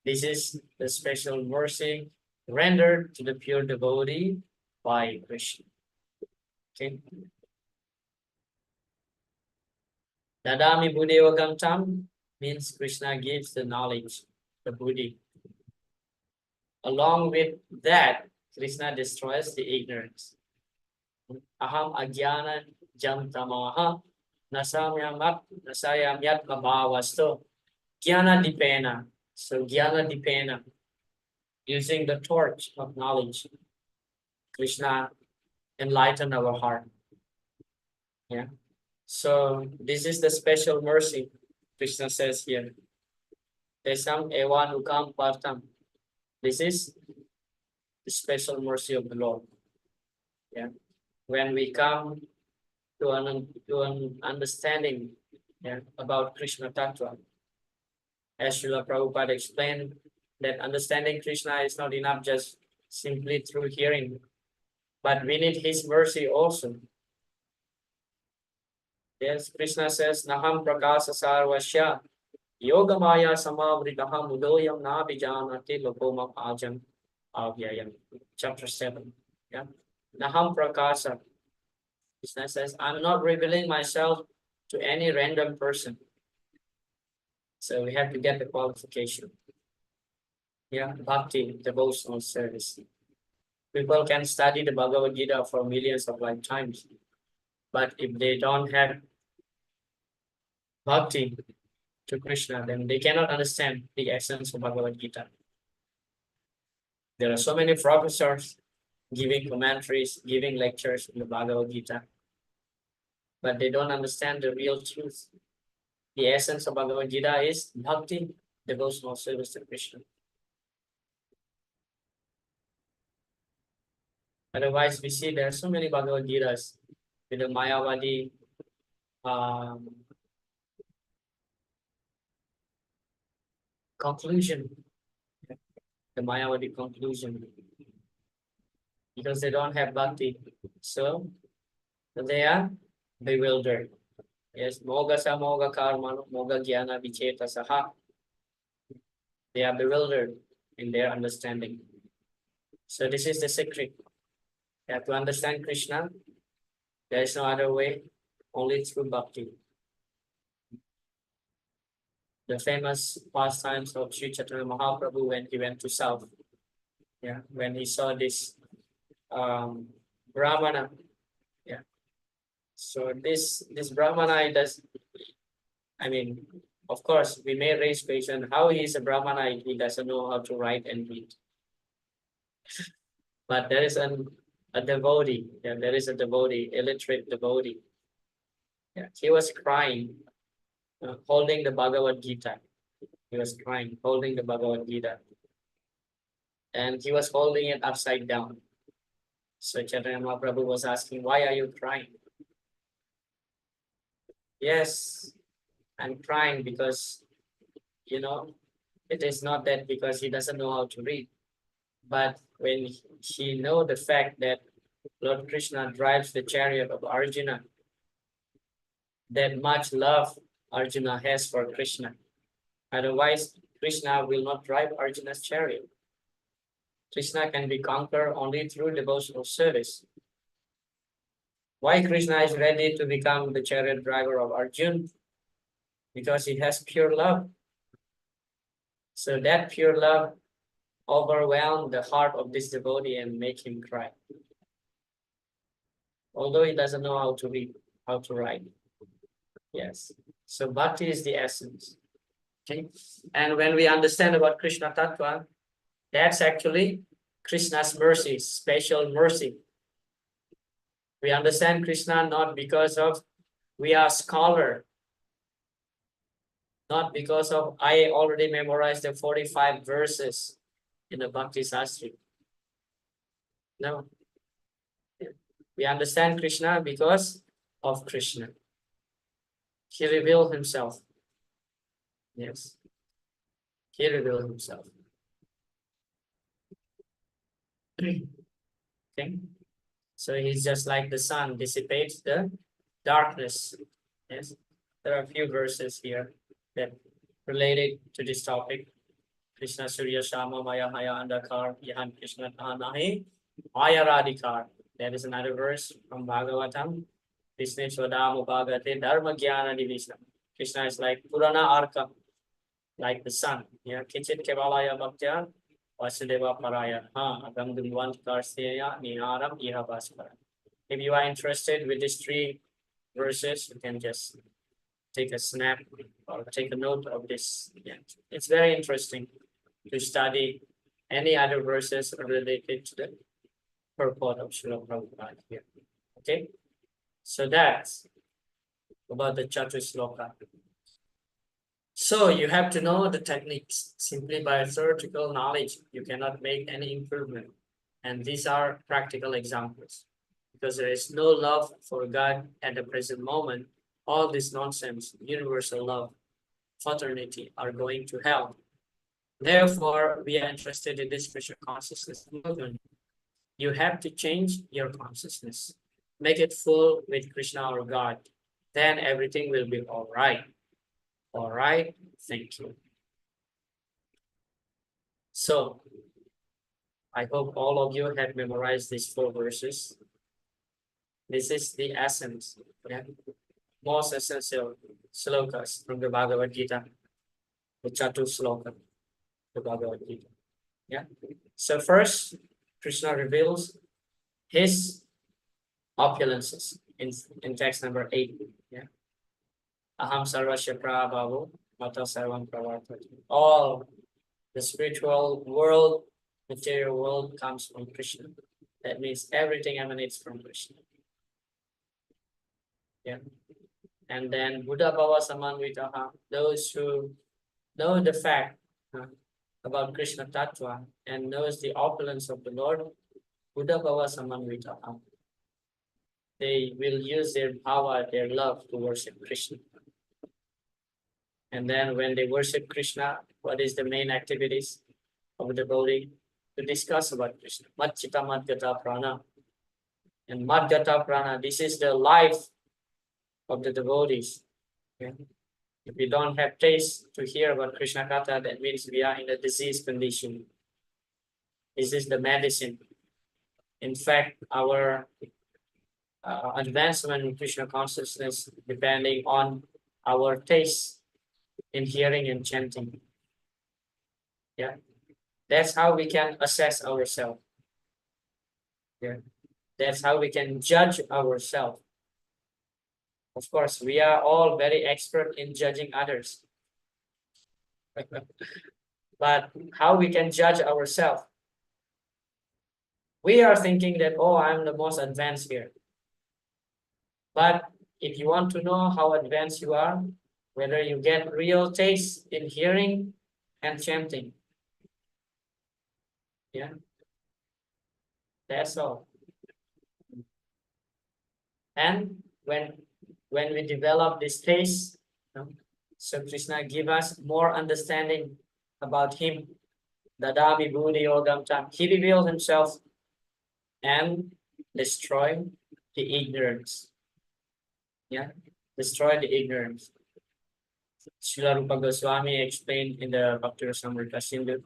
[SPEAKER 1] This is the special mercy rendered to the pure devotee by Krishna. Okay. Dadami Buddheva Gamtam means Krishna gives the knowledge, the Buddhi. Along with that, Krishna destroys the ignorance. Aham ajnana jam tamaha nasayam yat abhavasto jnana dipena. So jnana dipena, using the torch of knowledge, Krishna enlighten our heart. Yeah. So this is the special mercy Krishna says here. Tesam evanukam partam. This is the special mercy of the Lord. Yeah. When we come to an understanding, yeah, about Krishna Tattva, as Srila Prabhupada explained, that understanding Krishna is not enough just simply through hearing, but we need His mercy also. Yes, Krishna says, Naham prakasa sarvasya yoga maya samavritah mudoyam na bijanati lokoma ajam avyayam. Chapter 7. Yeah. Naham prakasa. Krishna says, I'm not revealing myself to any random person. So we have to get the qualification. Yeah, bhakti, devotional service. People can study the Bhagavad Gita for millions of lifetimes, but if they don't have bhakti to Krishna, then they cannot understand the essence of Bhagavad Gita. There are so many professors giving commentaries, giving lectures in the Bhagavad Gita, but they don't understand the real truth. The essence of Bhagavad Gita is bhakti, devotional service to Krishna. Otherwise, we see there are so many Bhagavad Gitas with the Mayavadi conclusion, the Mayavadi conclusion, because they don't have bhakti, so they are bewildered. Yes, moga sa moga karma, moga jnana vicheta saha. They are bewildered in their understanding. So this is the secret. You have to understand Krishna. There is no other way, only through bhakti. The famous pastimes of Sri Chaitanya Mahaprabhu when he went to South. Yeah, when he saw this Brahmana. Yeah. So this Brahmana does, I mean, of course, we may raise question how he is a Brahmana if he doesn't know how to write and read. But there is a devotee, yeah, there is a devotee, illiterate devotee. Yeah, he was crying, holding the Bhagavad Gita. He was crying, holding the Bhagavad Gita. And he was holding it upside down. So Chaitanya Mahaprabhu was asking, why are you crying? Yes, I'm crying because, it is not that because he doesn't know how to read. But when he know the fact that Lord Krishna drives the chariot of Arjuna, that much love Arjuna has for Krishna. Otherwise, Krishna will not drive Arjuna's chariot. Krishna can be conquered only through devotional service. Why Krishna is ready to become the chariot driver of Arjuna? Because he has pure love. So that pure love overwhelmed the heart of this devotee and make him cry. Although he doesn't know how to read, how to write. Yes. So bhakti is the essence. Okay. And when we understand about Krishna Tattva, that's actually Krishna's mercy, special mercy. We understand Krishna not because of we are scholar, not because of I already memorized the 45 verses in the Bhakti Sastri. No. We understand Krishna because of Krishna. He revealed himself. Yes. He revealed himself. Okay. So he's just like the sun, dissipates the darkness. Yes. There are a few verses here that related to this topic. Krishna Surya Shama Maya Maya Andakar Yahan Krishna Tanahi Maya Radhikar. That is another verse from Bhagavatam. Krishna Swadam Bhagavate Dharma Jnana Divisam. Krishna is like Purana Arka, like the sun. Yeah, Kichit Kevalaya Bhaktya Vasudeva Paraya. Agam Dumvant Karseya Niharam Iha Bhaskara. If you are interested with these three verses, you can just take a snap or take a note of this. Yeah. It's very interesting to study any other verses related to the purport of Srila Prabhupada here. Okay, so that's about the Chatusloka. So you have to know the techniques. Simply by theoretical knowledge, you cannot make any improvement. And these are practical examples. Because there is no love for God at the present moment, all this nonsense, universal love, fraternity are going to hell. Therefore, we are interested in this spiritual consciousness movement You have to change your consciousness. Make it full with Krishna or God. Then everything will be all right. All right. Thank you. So I hope all of you have memorized these 4 verses. This is the essence, yeah? Most essential slokas from the Bhagavad Gita, the Chatu Sloka, the Bhagavad Gita. Yeah. So first, Krishna reveals his opulences in text number 8. Yeah. Aham sarvasya prabhavo mata sarvam pravartati. All the spiritual world, material world comes from Krishna. That means everything emanates from Krishna. Yeah. And then Buddha Bhava Samanvitaha, those who know the fact about Krishna Tattva and knows the opulence of the Lord, Buddha Bhava Samanvitaha. They will use their bhava, their love to worship Krishna. And then when they worship Krishna, what is the main activities of the devotee? To discuss about Krishna. Matchita Madgata Prana. And Madgata Prana, this is the life of the devotees. Okay? If we don't have taste to hear about Krishna Katha, that means we are in a disease condition. This is the medicine. In fact, our advancement in Krishna consciousness depending on our taste in hearing and chanting. Yeah, that's how we can assess ourselves. Yeah, that's how we can judge ourselves. Of course, we are all very expert in judging others. But how we can judge ourselves? We are thinking that, oh, I'm the most advanced here. But if you want to know how advanced you are, whether you get real taste in hearing and chanting. Yeah, that's all. And when we develop this taste, so Krishna give us more understanding about him. Dadami Buddhi Yogam Tam. He reveals himself and destroy the ignorance. Yeah, destroy the ignorance. Srila Rupa Goswami explained in the Bhakti Rasamrita Sindhu,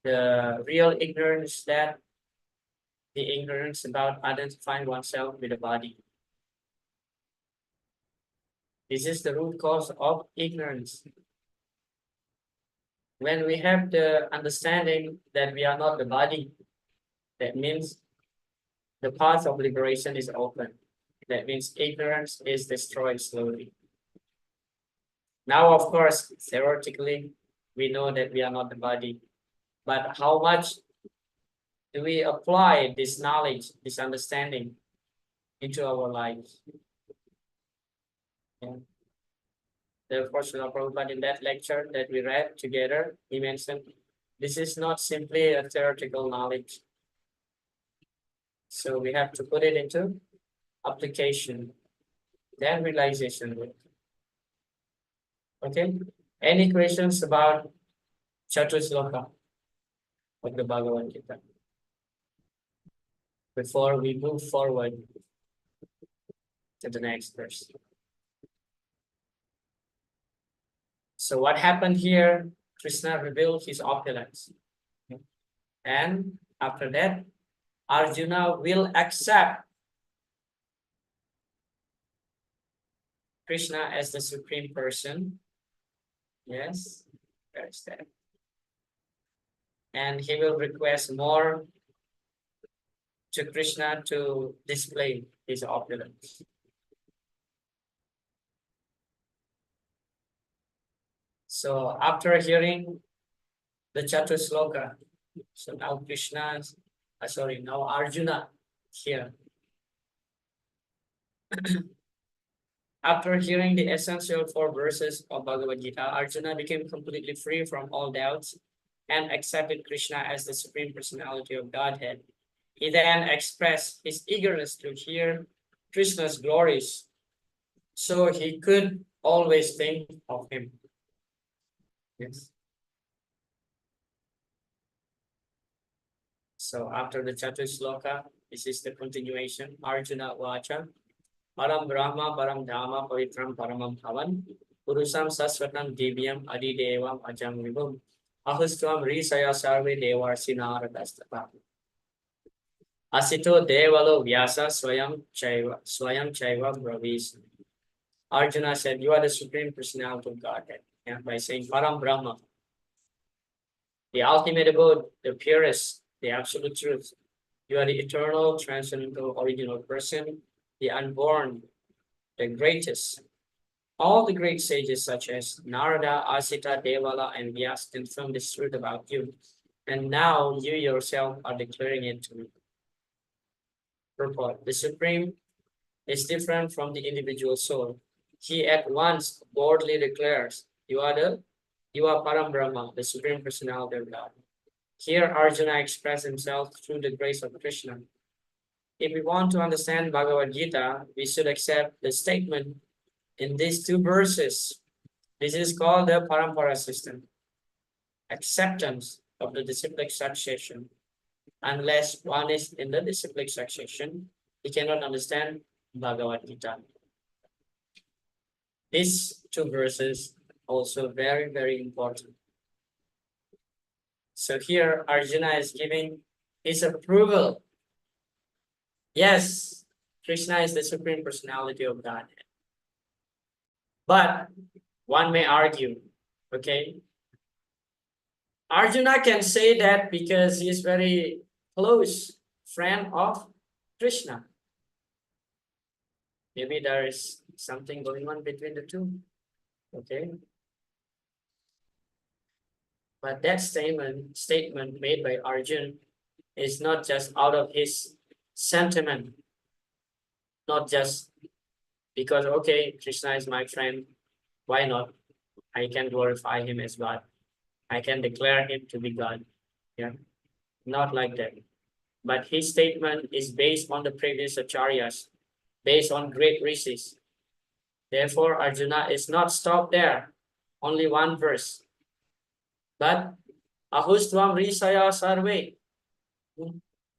[SPEAKER 1] the real ignorance, that the ignorance about identifying oneself with the body. This is the root cause of ignorance. When we have the understanding that we are not the body, that means the path of liberation is open. That means ignorance is destroyed slowly. Now, of course, theoretically, we know that we are not the body, but how much do we apply this knowledge, this understanding into our lives? Yeah. Therefore, Srila Prabhupada in that lecture that we read together, he mentioned, this is not simply a theoretical knowledge. So we have to put it into application, then realization. Okay. Any questions about Chatusloka of the Bhagavad Gita before we move forward to the next verse? So what happened here? Krishna revealed his opulence. And after that, Arjuna will accept Krishna as the supreme person. Yes, there's that. And he will request more to Krishna to display his opulence. So after hearing the Chatusloka, so now now Arjuna here. After hearing the essential 4 verses of Bhagavad Gita, Arjuna became completely free from all doubts and accepted Krishna as the Supreme Personality of Godhead. He then expressed his eagerness to hear Krishna's glories, so he could always think of him. Yes. So after the Chatusloka, this is the continuation. Arjuna Vacha, Param Brahma, Param Dhamma, Pavitram, Paramam Bhavan, Purusam Sasvatam, Divyam, Adi Devam, Ajam Vibhum, Ahustvam, Risaya Sarve, Devarsi Naradastapa. Asito Devalo Vyasa Swayam Chaiva Bravis. Arjuna said, you are the Supreme Personality of Godhead. Yeah, by saying Param Brahma, the ultimate abode, the purest, the absolute truth. You are the eternal, transcendental, original person, the unborn, the greatest. All the great sages such as Narada, Asita, Devala, and Vyas confirm this truth about you. And now you yourself are declaring it to me. Purport. The Supreme is different from the individual soul. He at once boldly declares, you are Param Brahma, the Supreme Personality of God. Here Arjuna expressed himself through the grace of Krishna. If we want to understand Bhagavad Gita, we should accept the statement in these two verses. This is called the Parampara system. Acceptance of the disciplic succession. Unless one is in the disciplic succession, he cannot understand Bhagavad Gita. These two verses also very, very important. So here Arjuna is giving his approval. Yes, Krishna is the Supreme Personality of God. But one may argue, okay, Arjuna can say that because he is very close friend of Krishna. Maybe there is something going on between the two, okay? But that statement made by Arjuna is not just out of his sentiment, not just because, okay, Krishna is my friend, why not? I can glorify him as God. I can declare him to be God. Yeah, not like that. But his statement is based on the previous acharyas, based on great rishis. Therefore, Arjuna is not stopped there, only one verse. But Ahustvam Risaya Sarve.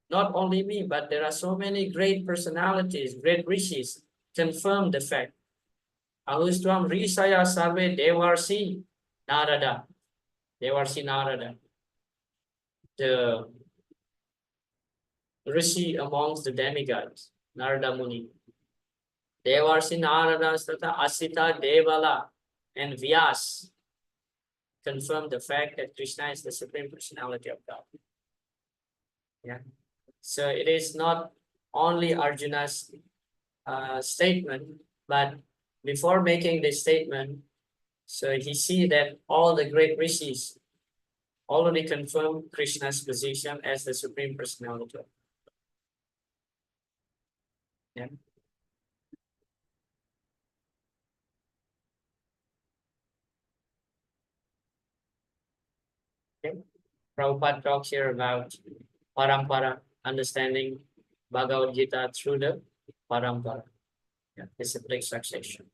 [SPEAKER 1] Not only me, but there are so many great personalities, great rishis, confirm the fact. Ahustvam Risaya Sarve Devarsi Narada. Devarsi Narada. The rishi amongst the demigods, Narada Muni. Devarsi Narada, Asita, Devala, and Vyas confirm the fact that Krishna is the Supreme Personality of God. Yeah. So it is not only Arjuna's statement, but before making this statement, so he see that all the great rishis already confirm Krishna's position as the Supreme Personality of God. Yeah. Okay. Prabhupada talks here about parampara, understanding Bhagavad Gita through the parampara, disciplic succession.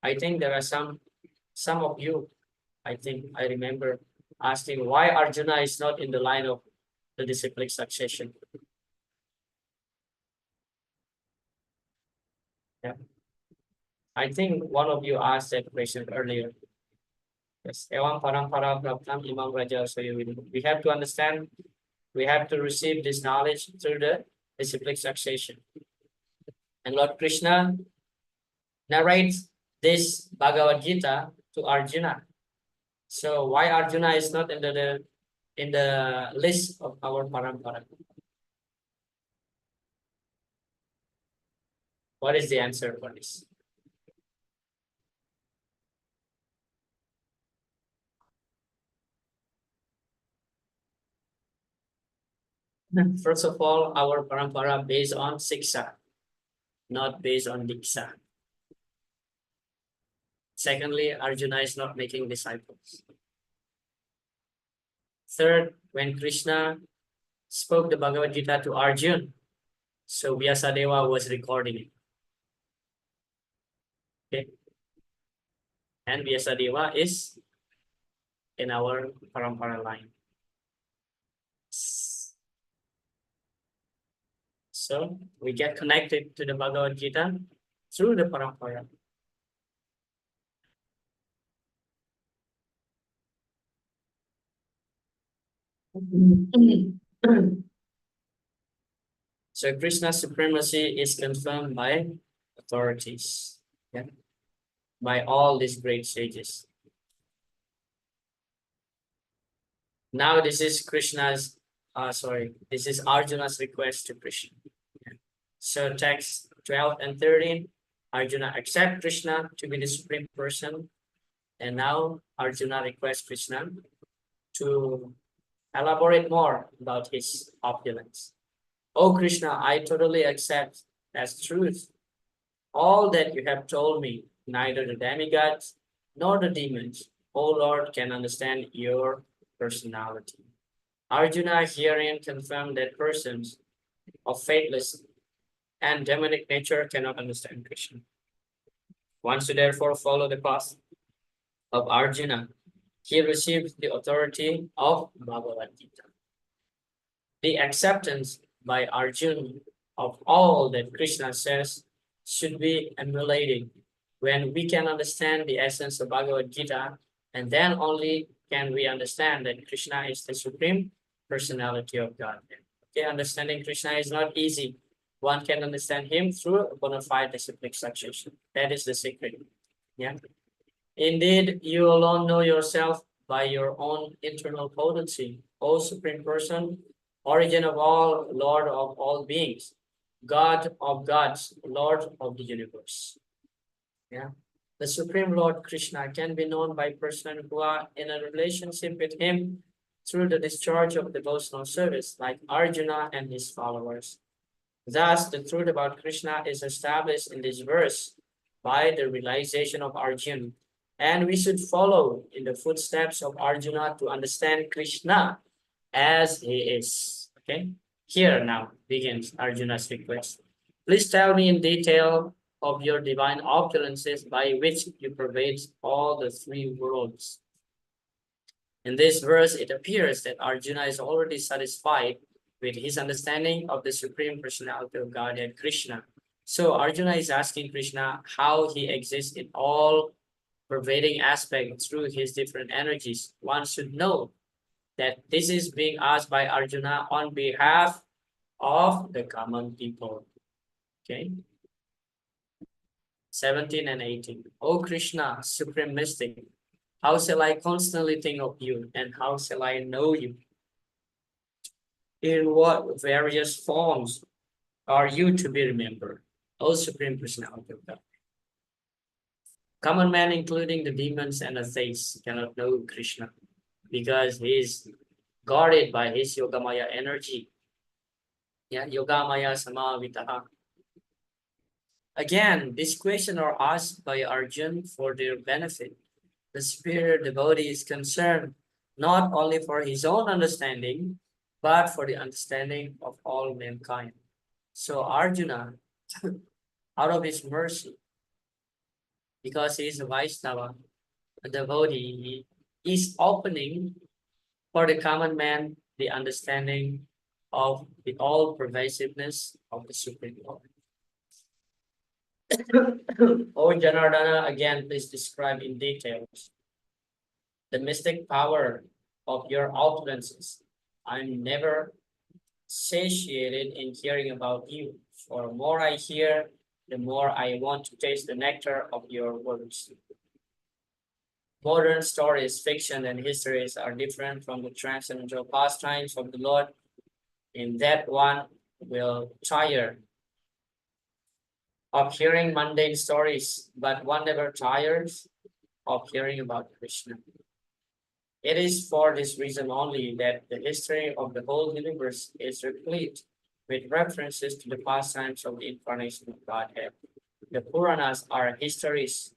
[SPEAKER 1] I think there are some of you, I think I remember asking why Arjuna is not in the line of the disciplic succession. Yeah. I think one of you asked that question earlier. Yes, Evam parampara praptam imam raja sayavidu. We have to understand, we have to receive this knowledge through the disciplic succession. And Lord Krishna narrates this Bhagavad Gita to Arjuna. So why Arjuna is not in the list of our parampara? What is the answer for this? First of all, our parampara based on siksha, not based on diksha. Secondly, Arjuna is not making disciples. Third, when Krishna spoke the Bhagavad Gita to Arjuna, so Vyasadeva was recording it. Okay. And Vyasadeva is in our parampara line. So we get connected to the Bhagavad Gita through the parampara. So Krishna's supremacy is confirmed by authorities, yeah, by all these great sages. Now this is this is Arjuna's request to Krishna. So text 12 and 13, Arjuna accept Krishna to be the supreme person. And now Arjuna requests Krishna to elaborate more about his opulence. Oh Krishna, I totally accept as truth all that you have told me. Neither the demigods nor the demons, O Lord, can understand your personality. Arjuna herein confirmed that persons of faithless and demonic nature cannot understand Krishna. One should therefore follow the path of Arjuna. He received the authority of Bhagavad Gita. The acceptance by Arjuna of all that Krishna says should be emulated when we can understand the essence of Bhagavad Gita, and then only can we understand that Krishna is the supreme personality of God. Okay, understanding Krishna is not easy. One can understand him through a bona fide disciplic succession. That is the secret. Yeah. Indeed, you alone know yourself by your own internal potency, O Supreme Person, origin of all, Lord of all beings, God of gods, Lord of the universe. Yeah. The Supreme Lord Krishna can be known by persons who are in a relationship with him through the discharge of devotional service, like Arjuna and his followers. Thus, the truth about Krishna is established in this verse by the realization of Arjuna. And we should follow in the footsteps of Arjuna to understand Krishna as he is. Okay, here now begins Arjuna's request. Please tell me in detail of your divine opulences by which you pervade all the three worlds. In this verse, it appears that Arjuna is already satisfied with his understanding of the Supreme Personality of Godhead, Krishna. So Arjuna is asking Krishna how he exists in all pervading aspect through his different energies. One should know that this is being asked by Arjuna on behalf of the common people. Okay. 17 and 18. O Krishna, Supreme Mystic, how shall I constantly think of you, and how shall I know you? In what various forms are you to be remembered, O Supreme Personality of God? Common man, including the demons and atheists, cannot know Krishna because he is guarded by his Yogamaya energy. Yeah, Yogamaya Samavitaha. Again, these questions are asked by Arjuna for their benefit. The superior devotee is concerned not only for his own understanding, but for the understanding of all mankind. So Arjuna, out of his mercy, because he is a Vaishnava, a devotee, he is opening for the common man the understanding of the all-pervasiveness of the Supreme Lord. O Janardana, again, please describe in details the mystic power of your opulences. I'm never satiated in hearing about you. For the more I hear, the more I want to taste the nectar of your words. Modern stories, fiction, and histories are different from the transcendental pastimes of the Lord, in that one will tire of hearing mundane stories, but one never tires of hearing about Krishna. It is for this reason only that the history of the whole universe is replete with references to the pastimes of the incarnation of Godhead. The Puranas are histories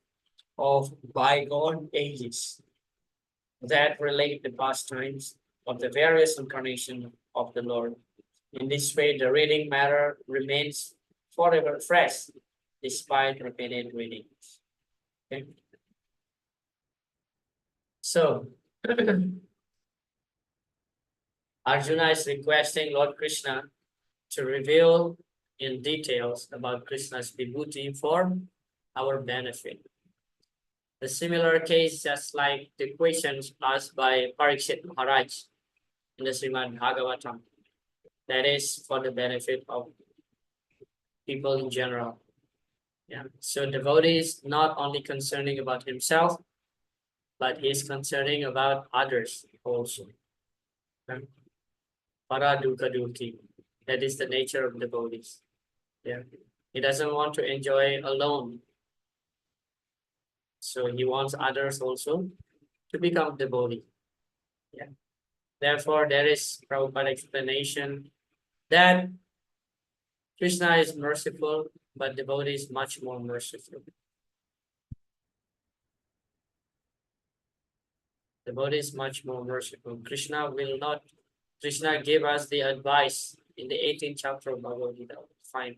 [SPEAKER 1] of bygone ages that relate the pastimes of the various incarnations of the Lord. In this way, the reading matter remains forever fresh despite repeated readings. Okay. So, Arjuna is requesting Lord Krishna to reveal in details about Krishna's vibhuti for our benefit. A similar case, just like the questions asked by Parikshit Maharaj in the Srimad Bhagavatam, that is for the benefit of people in general. Yeah. So devotee is not only concerning about himself, but he is concerning about others also. Para dukkha dukhi. That is the nature of devotees. Yeah. He doesn't want to enjoy alone. So he wants others also to become devotee. Yeah. Therefore, there is Prabhupada explanation that Krishna is merciful, but devotee is much more merciful. Devotee is much more merciful. Krishna gave us the advice in the 18th chapter of Bhagavad Gita, find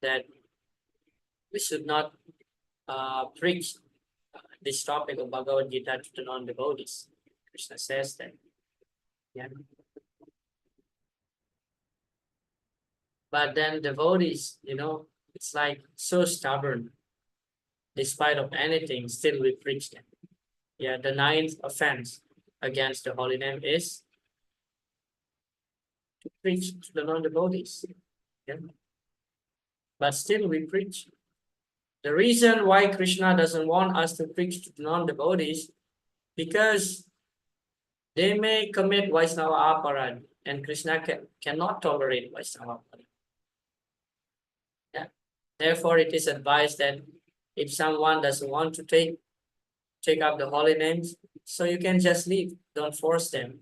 [SPEAKER 1] that we should not preach this topic of Bhagavad Gita to the non-devotees. Krishna says that. Yeah. But then devotees, it's like so stubborn. Despite of anything, still we preach them. Yeah, the 9th offense against the holy name is to preach to the non-devotees. Yeah. But still we preach. The reason why Krishna doesn't want us to preach to non-devotees, because they may commit Vaishnava aparad, and Krishna cannot tolerate Vaishnava aparad. Yeah. Therefore, it is advised that if someone doesn't want to take up the holy names, so you can just leave. Don't force them.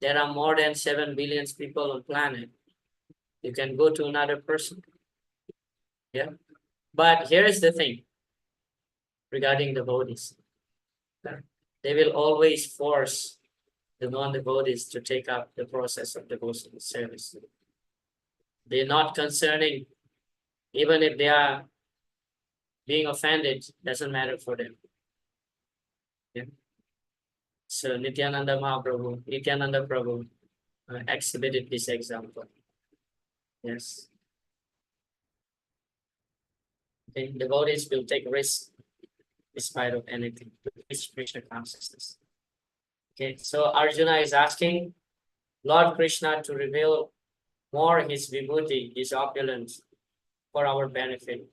[SPEAKER 1] There are more than 7 billion people on planet. You can go to another person. Yeah. But here is the thing regarding devotees. They will always force the non-devotees to take up the process of devotional service. They're not concerning, even if they are being offended, doesn't matter for them. Yeah. So Nityananda Prabhu exhibited this example. Yes. Okay. Devotees will take risks despite of anything to reach Krishna consciousness. Okay, so Arjuna is asking Lord Krishna to reveal more his vibhuti, his opulence for our benefit.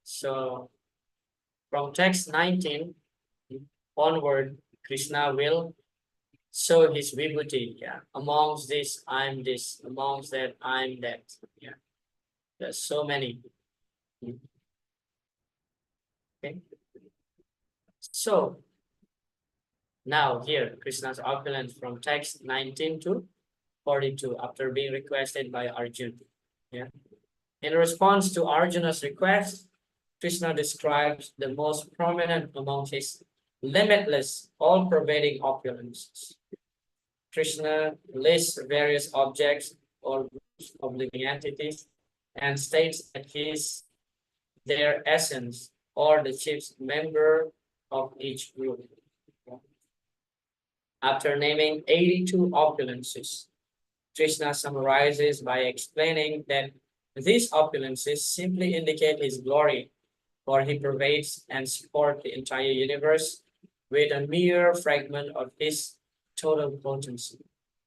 [SPEAKER 1] So from text 19 onward, Krishna will show his vibhuti. Yeah. Amongst this, I'm this. Amongst that, I'm that. Yeah. There's so many. Okay. So now here, Krishna's opulence from text 19 to 42 after being requested by Arjuna. Yeah. In response to Arjuna's request, Krishna describes the most prominent among his limitless, all-pervading opulences. Krishna lists various objects or groups of living entities and states that he is their essence or the chief member of each group. After naming 82 opulences, Krishna summarizes by explaining that these opulences simply indicate his glory, for he pervades and supports the entire universe with a mere fragment of his total potency.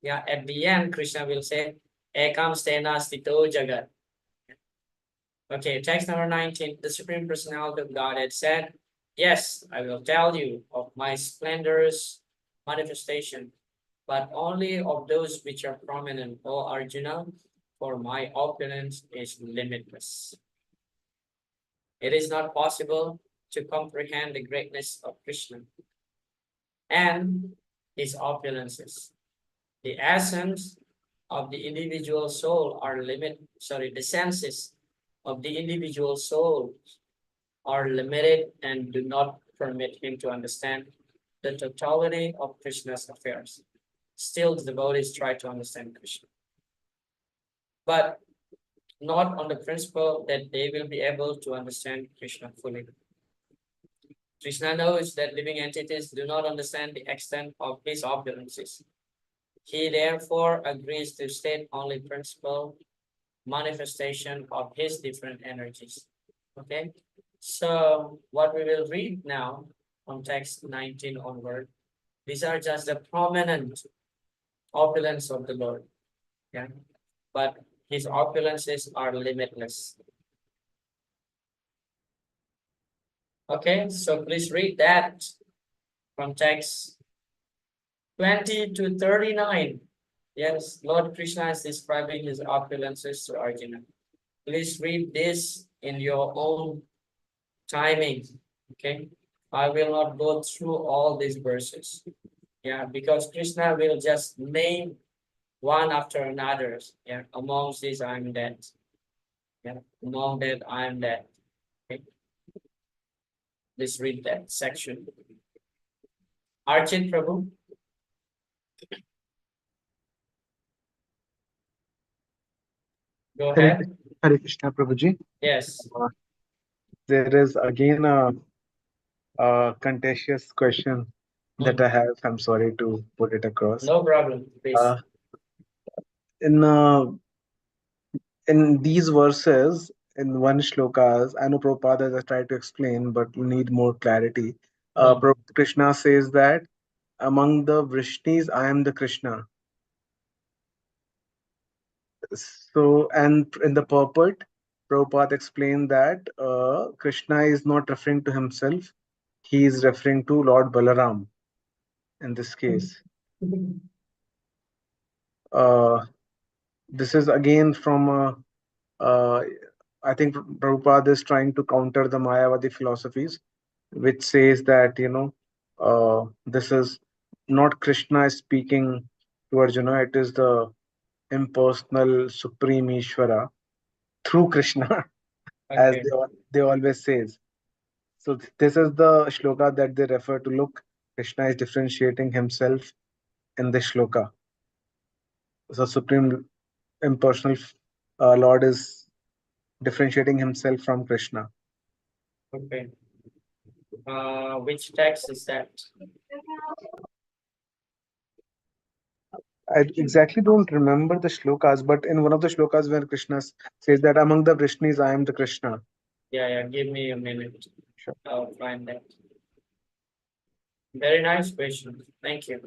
[SPEAKER 1] Yeah, at the end, Krishna will say, Ekam stena stito jagat. Okay, text number 19. The Supreme Personality of Godhead said, yes, I will tell you of my splendorous manifestation, but only of those which are prominent, O Arjuna, for my opulence is limitless. It is not possible to comprehend the greatness of Krishna and his opulences. The essence of the individual soul are the senses of the individual soul are limited and do not permit him to understand the totality of Krishna's affairs. Still, the devotees try to understand Krishna, but not on the principle that they will be able to understand Krishna fully. Krishna knows that living entities do not understand the extent of his opulences. He therefore agrees to state only principle manifestation of his different energies. Okay, so what we will read now from text 19 onward, these are just the prominent opulence of the Lord. Yeah, but his opulences are limitless. Okay, so please read that from text 20 to 39. Yes, Lord Krishna is describing his opulences to Arjuna. Please read this in your own timing. Okay, I will not go through all these verses. Yeah, because Krishna will just name one after another. Yeah, amongst these I'm that. Yeah, among that I'm that. Okay, please read that section. Archit Prabhu. Go
[SPEAKER 3] Hare,
[SPEAKER 1] ahead.
[SPEAKER 3] Hare Krishna, Prabhuji.
[SPEAKER 1] Yes.
[SPEAKER 3] Uh, there is again a contentious question that I have. I'm sorry to put it across.
[SPEAKER 1] No problem, please.
[SPEAKER 3] Uh, in uh, in these verses, in one shlokas, I know Prabhupada has tried to explain, but we need more clarity. Krishna says that among the Vrishnis, I am the Krishna. So, and in the purport, Prabhupada explained that Krishna is not referring to himself, he is referring to Lord Balaram in this case. Uh, this is again from I think Prabhupada is trying to counter the Mayavadi philosophies, which says that, this is not Krishna speaking to Arjuna, it is the impersonal supreme Ishvara through Krishna, as
[SPEAKER 1] Okay,
[SPEAKER 3] they always says. So this is the shloka that they refer to. Look, Krishna is differentiating himself in this shloka. So supreme impersonal Lord is differentiating himself from Krishna.
[SPEAKER 1] okay. Which text is that?
[SPEAKER 3] I exactly don't remember the shlokas, but in one of the shlokas where Krishna says that among the Vrishnis, I am the Krishna.
[SPEAKER 1] Yeah, yeah, give me a minute.
[SPEAKER 3] Sure.
[SPEAKER 1] I'll find that. Very nice question. Thank you.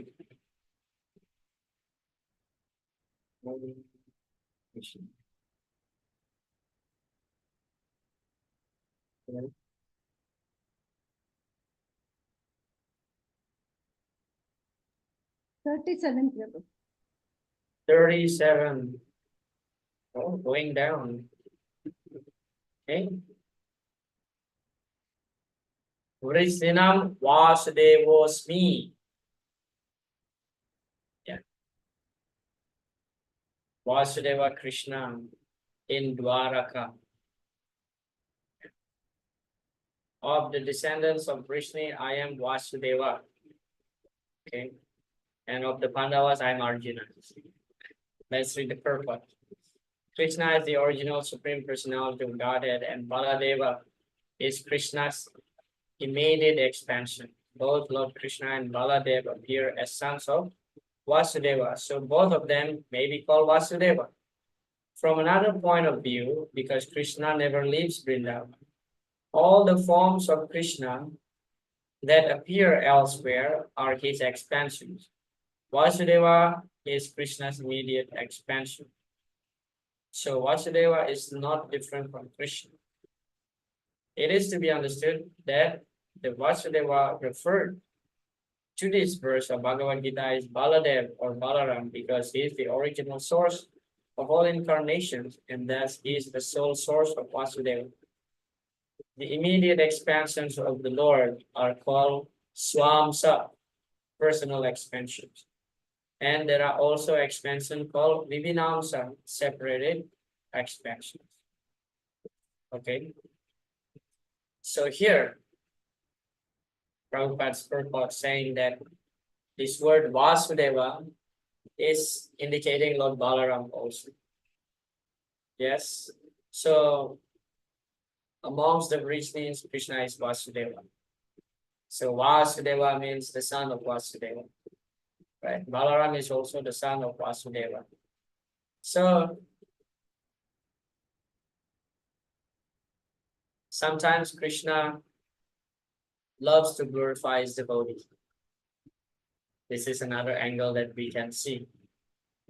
[SPEAKER 4] 37, Prabhu.
[SPEAKER 1] 37. Oh, going down. Okay. Vrishinam Vasudevosmi. Yeah. Vasudeva Krishna in Dwaraka. Of the descendants of Vrishni, I am Vasudeva. Okay. And of the Pandavas, I am Arjuna. Let's read the purport. Krishna is the original Supreme Personality of Godhead, and Baladeva is Krishna's immediate expansion. Both Lord Krishna and Baladeva appear as sons of Vasudeva, so both of them may be called Vasudeva. From another point of view, because Krishna never leaves Vrindavan, all the forms of Krishna that appear elsewhere are his expansions. Vasudeva is Krishna's immediate expansion. So Vasudeva is not different from Krishna. It is to be understood that the Vasudeva referred to this verse of Bhagavad Gita is Baladev or Balaram because he is the original source of all incarnations and thus he is the sole source of Vasudeva. The immediate expansions of the Lord are called Swamsa, personal expansions. And there are also expansions called Vivinamsa, separated expansions. Okay. So here, Prabhupada's purport saying that this word Vasudeva is indicating Lord Balaram also. Yes. So amongst the Vrishnis, Krishna is Vasudeva. So Vasudeva means the son of Vasudeva. Right? Balaram is also the son of Vasudeva. So sometimes Krishna loves to glorify his devotees. This is another angle that we can see.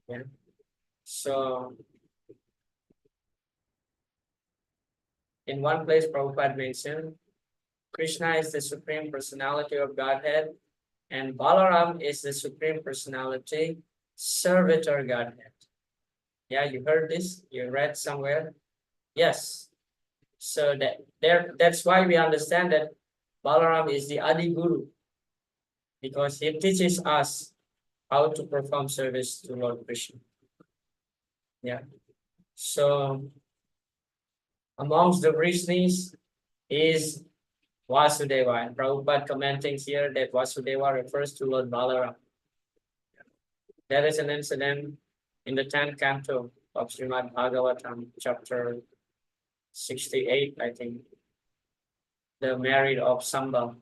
[SPEAKER 1] Yeah. So in one place, Prabhupada mentioned, Krishna is the Supreme Personality of Godhead, and Balaram is the Supreme Personality, Servitor Godhead. Yeah, you heard this? You read somewhere? Yes. So that's why we understand that Balaram is the Adi Guru, because he teaches us how to perform service to Lord Krishna. Yeah. So amongst the Vrishnis is Vasudeva, and Prabhupada commenting here that Vasudeva refers to Lord Balaram. There is an incident in the 10th canto of Srimad Bhagavatam, chapter 68, I think. The marriage of Samba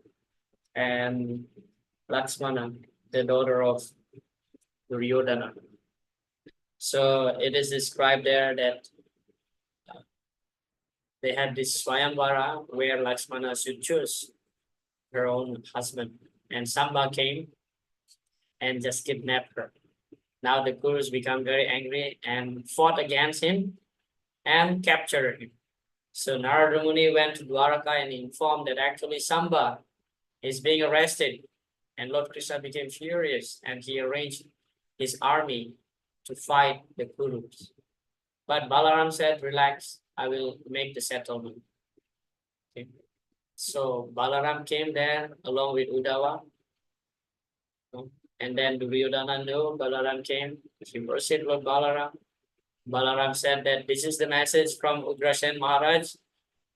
[SPEAKER 1] and Lakshmana, the daughter of Duryodhana. So it is described there that they had this Swayamvara where Lakshmana should choose her own husband, and Samba came and just kidnapped her. Now the Kurus become very angry and fought against him and captured him. So Narada Muni went to Dwaraka and informed that actually Samba is being arrested, and Lord Krishna became furious and he arranged his army to fight the Kurus. But Balaram said, relax, I will make the settlement. Okay. So Balaram came there along with Uddhava. And then Duryodhana knew Balaram came. He worshipped Lord Balaram. Balaram said that this is the message from Ugrasen Maharaj.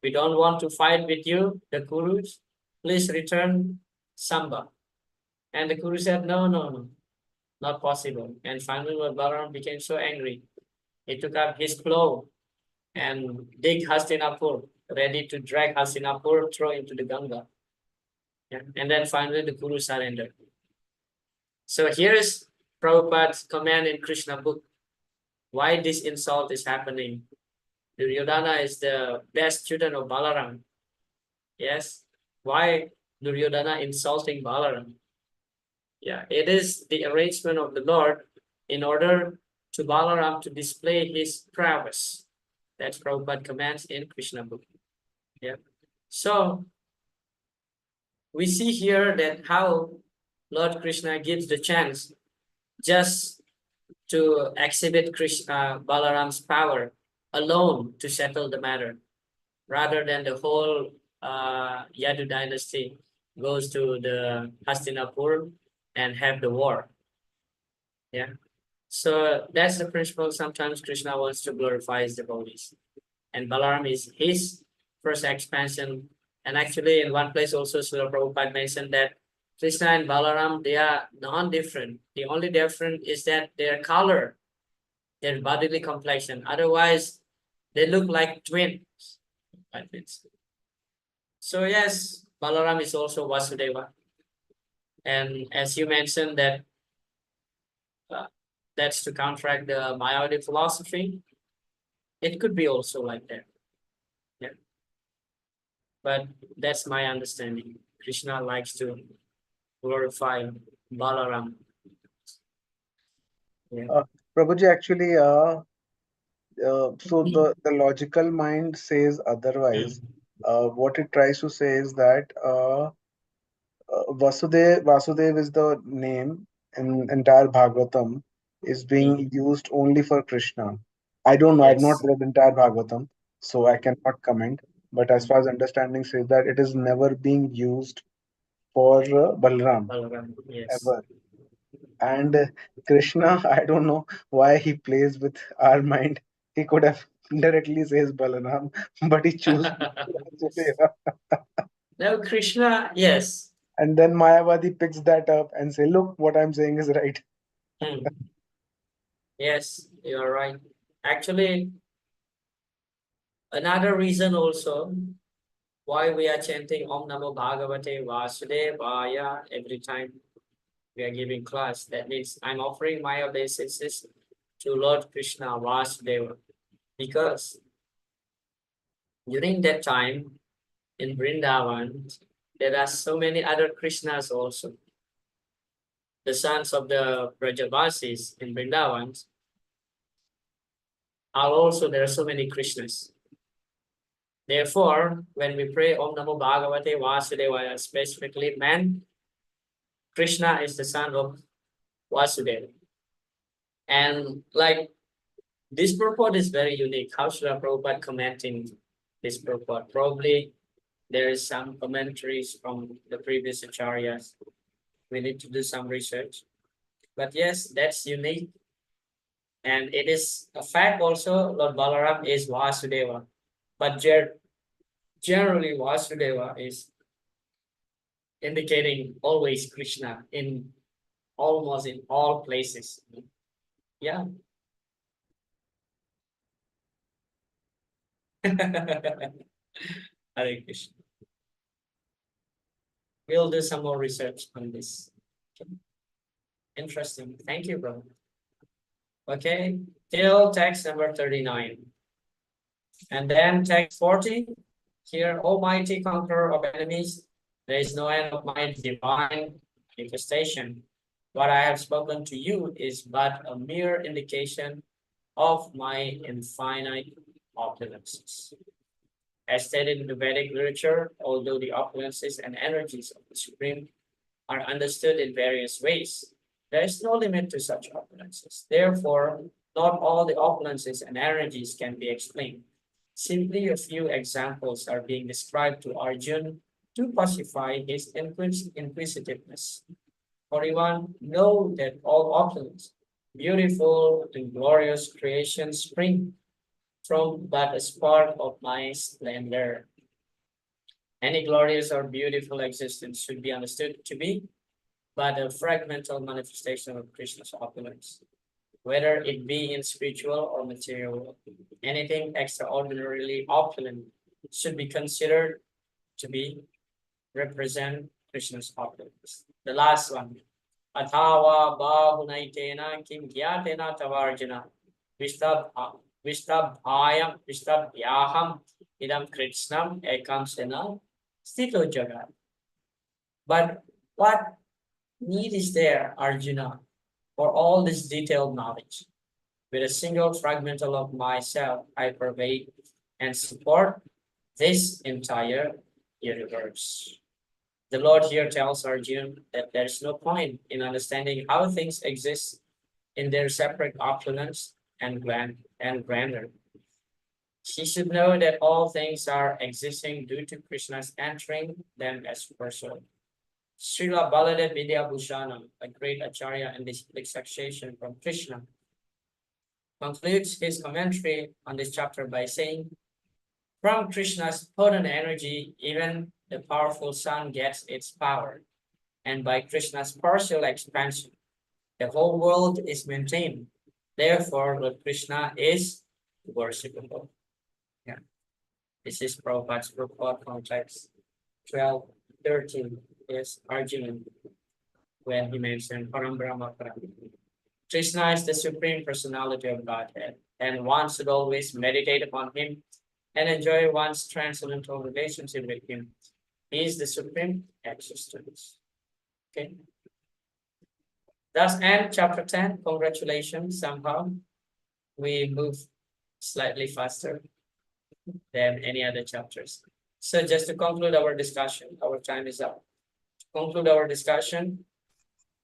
[SPEAKER 1] We don't want to fight with you, the Kurus. Please return Samba. And the Kuru said, no, not possible. And finally, Lord Balaram became so angry. He took up his plow and dig Hastinapur, ready to drag Hastinapur, throw into the Ganga. Yeah. And then finally, the Kuru surrendered. So here is Prabhupada's comment in Krishna book. Why this insult is happening? Duryodhana is the best student of Balaram. Yes. Why Duryodhana insulting Balaram? Yeah, it is the arrangement of the Lord in order to Balaram to display his prowess. That's Prabhupada commands in Krishna book. Yeah. So we see here that how Lord Krishna gives the chance just to exhibit Balaram's power alone to settle the matter, rather than the whole Yadu dynasty goes to the Hastinapur and have the war. Yeah. So that's the principle. Sometimes Krishna wants to glorify his devotees. And Balaram is his first expansion. And actually in one place also Srila Prabhupada mentioned that Krishna and Balaram, they are non-different. The only difference is that their color, their bodily complexion. Otherwise, they look like twins. So yes, Balaram is also Vasudeva. And as you mentioned that that's to counteract the Mayavadi philosophy, it could be also like that. Yeah. But that's my understanding. Krishna likes to glorify Balaram. Yeah.
[SPEAKER 3] Prabhuji, actually, so the logical mind says otherwise. What it tries to say is that Vasudev is the name in entire Bhagavatam is being used only for Krishna. I don't know. I've not
[SPEAKER 1] Yes.
[SPEAKER 3] read entire Bhagavatam, so I cannot comment. But as far as understanding says that it is never being used for Balram
[SPEAKER 1] Balaram. Yes.
[SPEAKER 3] ever. And Krishna, I don't know why he plays with our mind. He could have directly says Balaram, but he chooses Vasudeva.
[SPEAKER 1] Now Krishna, yes.
[SPEAKER 3] And then Mayavadi picks that up and say, look, what I'm saying is right.
[SPEAKER 1] Hmm. Yes, you're right. Actually, another reason also why we are chanting Om Namo Bhagavate Vasudevaya every time we are giving class. That means I'm offering my obeisances to Lord Krishna Vasudeva, because during that time in Vrindavan, there are so many other Krishnas also. The sons of the Brajavasis in Vrindavan are also, there are so many Krishnas. Therefore, when we pray Om Namo Bhagavate Vasudevaya, specifically man, Krishna is the son of Vasudeva. And like this purport is very unique. How should Prabhupada commenting this purport? Probably there is some commentaries from the previous acharyas. We need to do some research. But yes, that's unique. And it is a fact also, Lord Balaram is Vasudeva. But generally, Vasudeva is indicating always Krishna in almost in all places. Yeah. Hare Krishna. We'll do some more research on this. Okay. Interesting. Thank you, bro. Okay, till text number 39. And then text 40. Here, Almighty conqueror of enemies, there is no end of my divine manifestation. What I have spoken to you is but a mere indication of my infinite opulences. As stated in the Vedic literature, although the opulences and energies of the Supreme are understood in various ways, there is no limit to such opulences. Therefore, not all the opulences and energies can be explained. Simply a few examples are being described to Arjuna to pacify his inquisitiveness. 41. Know that all opulence, beautiful and glorious creations spring from but a spark of my splendor. Any glorious or beautiful existence should be understood to be but a fragmental manifestation of Krishna's opulence, whether it be in spiritual or material. Anything extraordinarily opulent should be considered to be represent Krishna's opulence. The last one. Athawa bahunaitena kim gyatena tavarjana vistabhyaham idam krishnam ekam sena stito jagat. But what need is there, Arjuna, for all this detailed knowledge? With a single fragmental of myself, I pervade and support this entire universe. The Lord here tells Arjuna that there is no point in understanding how things exist in their separate opulence and grandeur. He should know that all things are existing due to Krishna's entering them as person. Srila Baladev Vidyabhushanam, a great acharya in this succession from Krishna, concludes his commentary on this chapter by saying, from Krishna's potent energy, even the powerful sun gets its power, and by Krishna's partial expansion, the whole world is maintained. Therefore, Lord Krishna is worshipable. Yeah. This is Prabhupada's report from text 12:13. Yes, Arjuna, when he mentioned Param Brahma Param. Krishna is the Supreme Personality of Godhead, and one should always meditate upon him and enjoy one's transcendental relationship with him. He is the Supreme Existence. Okay. Thus end chapter 10. Congratulations. Somehow we move slightly faster than any other chapters. So just to conclude our discussion, our time is up. To conclude our discussion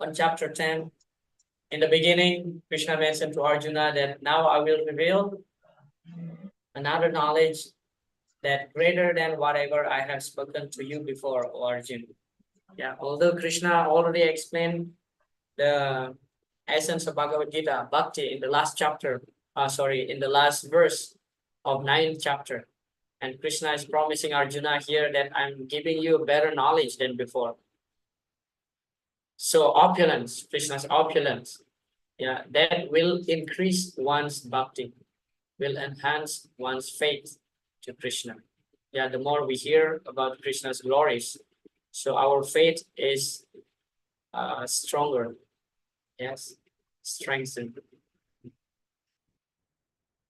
[SPEAKER 1] on chapter 10, in the beginning, Krishna mentioned to Arjuna that now I will reveal another knowledge that greater than whatever I have spoken to you before, O Arjuna. Yeah, although Krishna already explained the essence of Bhagavad Gita, Bhakti, in the last chapter, in the last verse of 9th chapter. And Krishna is promising Arjuna here that I'm giving you better knowledge than before. So opulence, Krishna's opulence, yeah, that will increase one's bhakti, will enhance one's faith to Krishna. Yeah, the more we hear about Krishna's glories, so our faith is stronger. Yes, strengthened.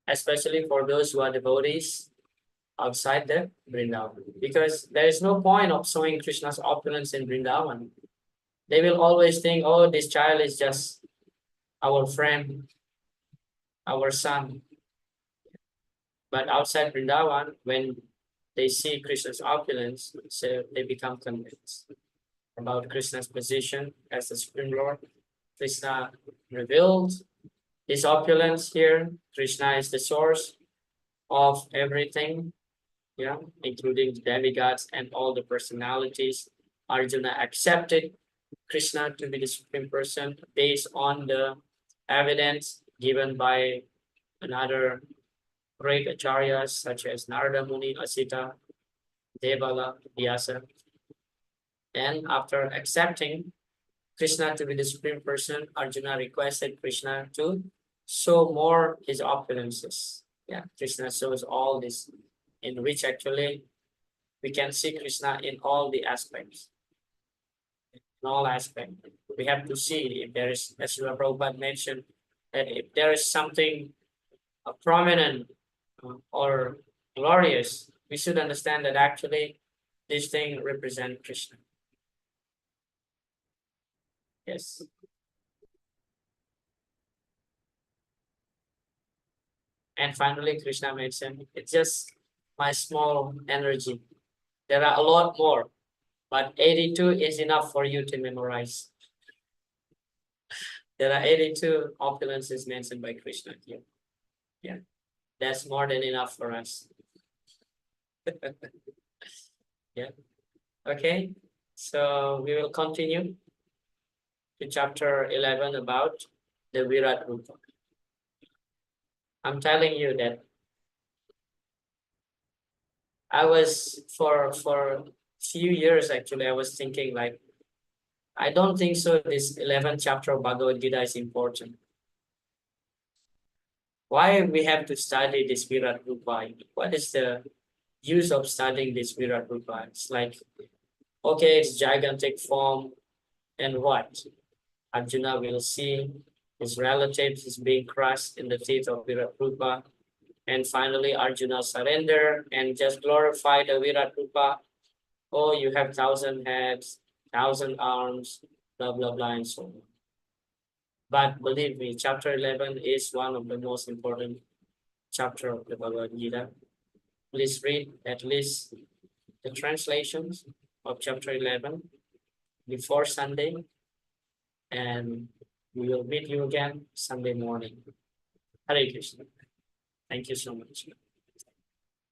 [SPEAKER 1] Especially for those who are devotees, outside the Vrindavan, because there is no point of showing Krishna's opulence in Vrindavan. They will always think, oh, this child is just our friend, our son. But outside Vrindavan, when they see Krishna's opulence, so they become convinced about Krishna's position as the Supreme Lord. Krishna revealed his opulence here. Krishna is the source of everything, yeah, including the demigods and all the personalities. Arjuna accepted Krishna to be the Supreme Person based on the evidence given by another great acharyas such as Narada Muni, Asita, Devala, Vyasa. And after accepting Krishna to be the Supreme Person, Arjuna requested Krishna to show more his opulences. Yeah, Krishna shows all this, in which actually we can see Krishna in all the aspects. In all aspects. We have to see if there is, as Srila Prabhupada mentioned, that if there is something prominent or glorious, we should understand that actually this thing represents Krishna. Yes. And finally, Krishna mentioned, it's just my small energy. There are a lot more, but 82 is enough for you to memorize. There are 82 opulences mentioned by Krishna here. Yeah, that's more than enough for us. Yeah, okay. So we will continue to chapter 11 about the Virat Rupa. I'm telling you that I was for few years actually, I was thinking like, I don't think so this 11th chapter of Bhagavad Gita is important. Why we have to study this Virat Rupa? What is the use of studying this Virat Rupa? It's like, okay, it's gigantic form, and what? Arjuna will see his relatives is being crushed in the teeth of Virat Rupa. And finally, Arjuna surrender and just glorify the Virat Rupa. Oh, you have 1,000 heads, 1,000 arms, blah, blah, blah, and so on. But believe me, chapter 11 is one of the most important chapter of the Bhagavad Gita. Please read at least the translations of chapter 11 before Sunday, and we will meet you again Sunday morning. Hare Krishna. Thank you so much.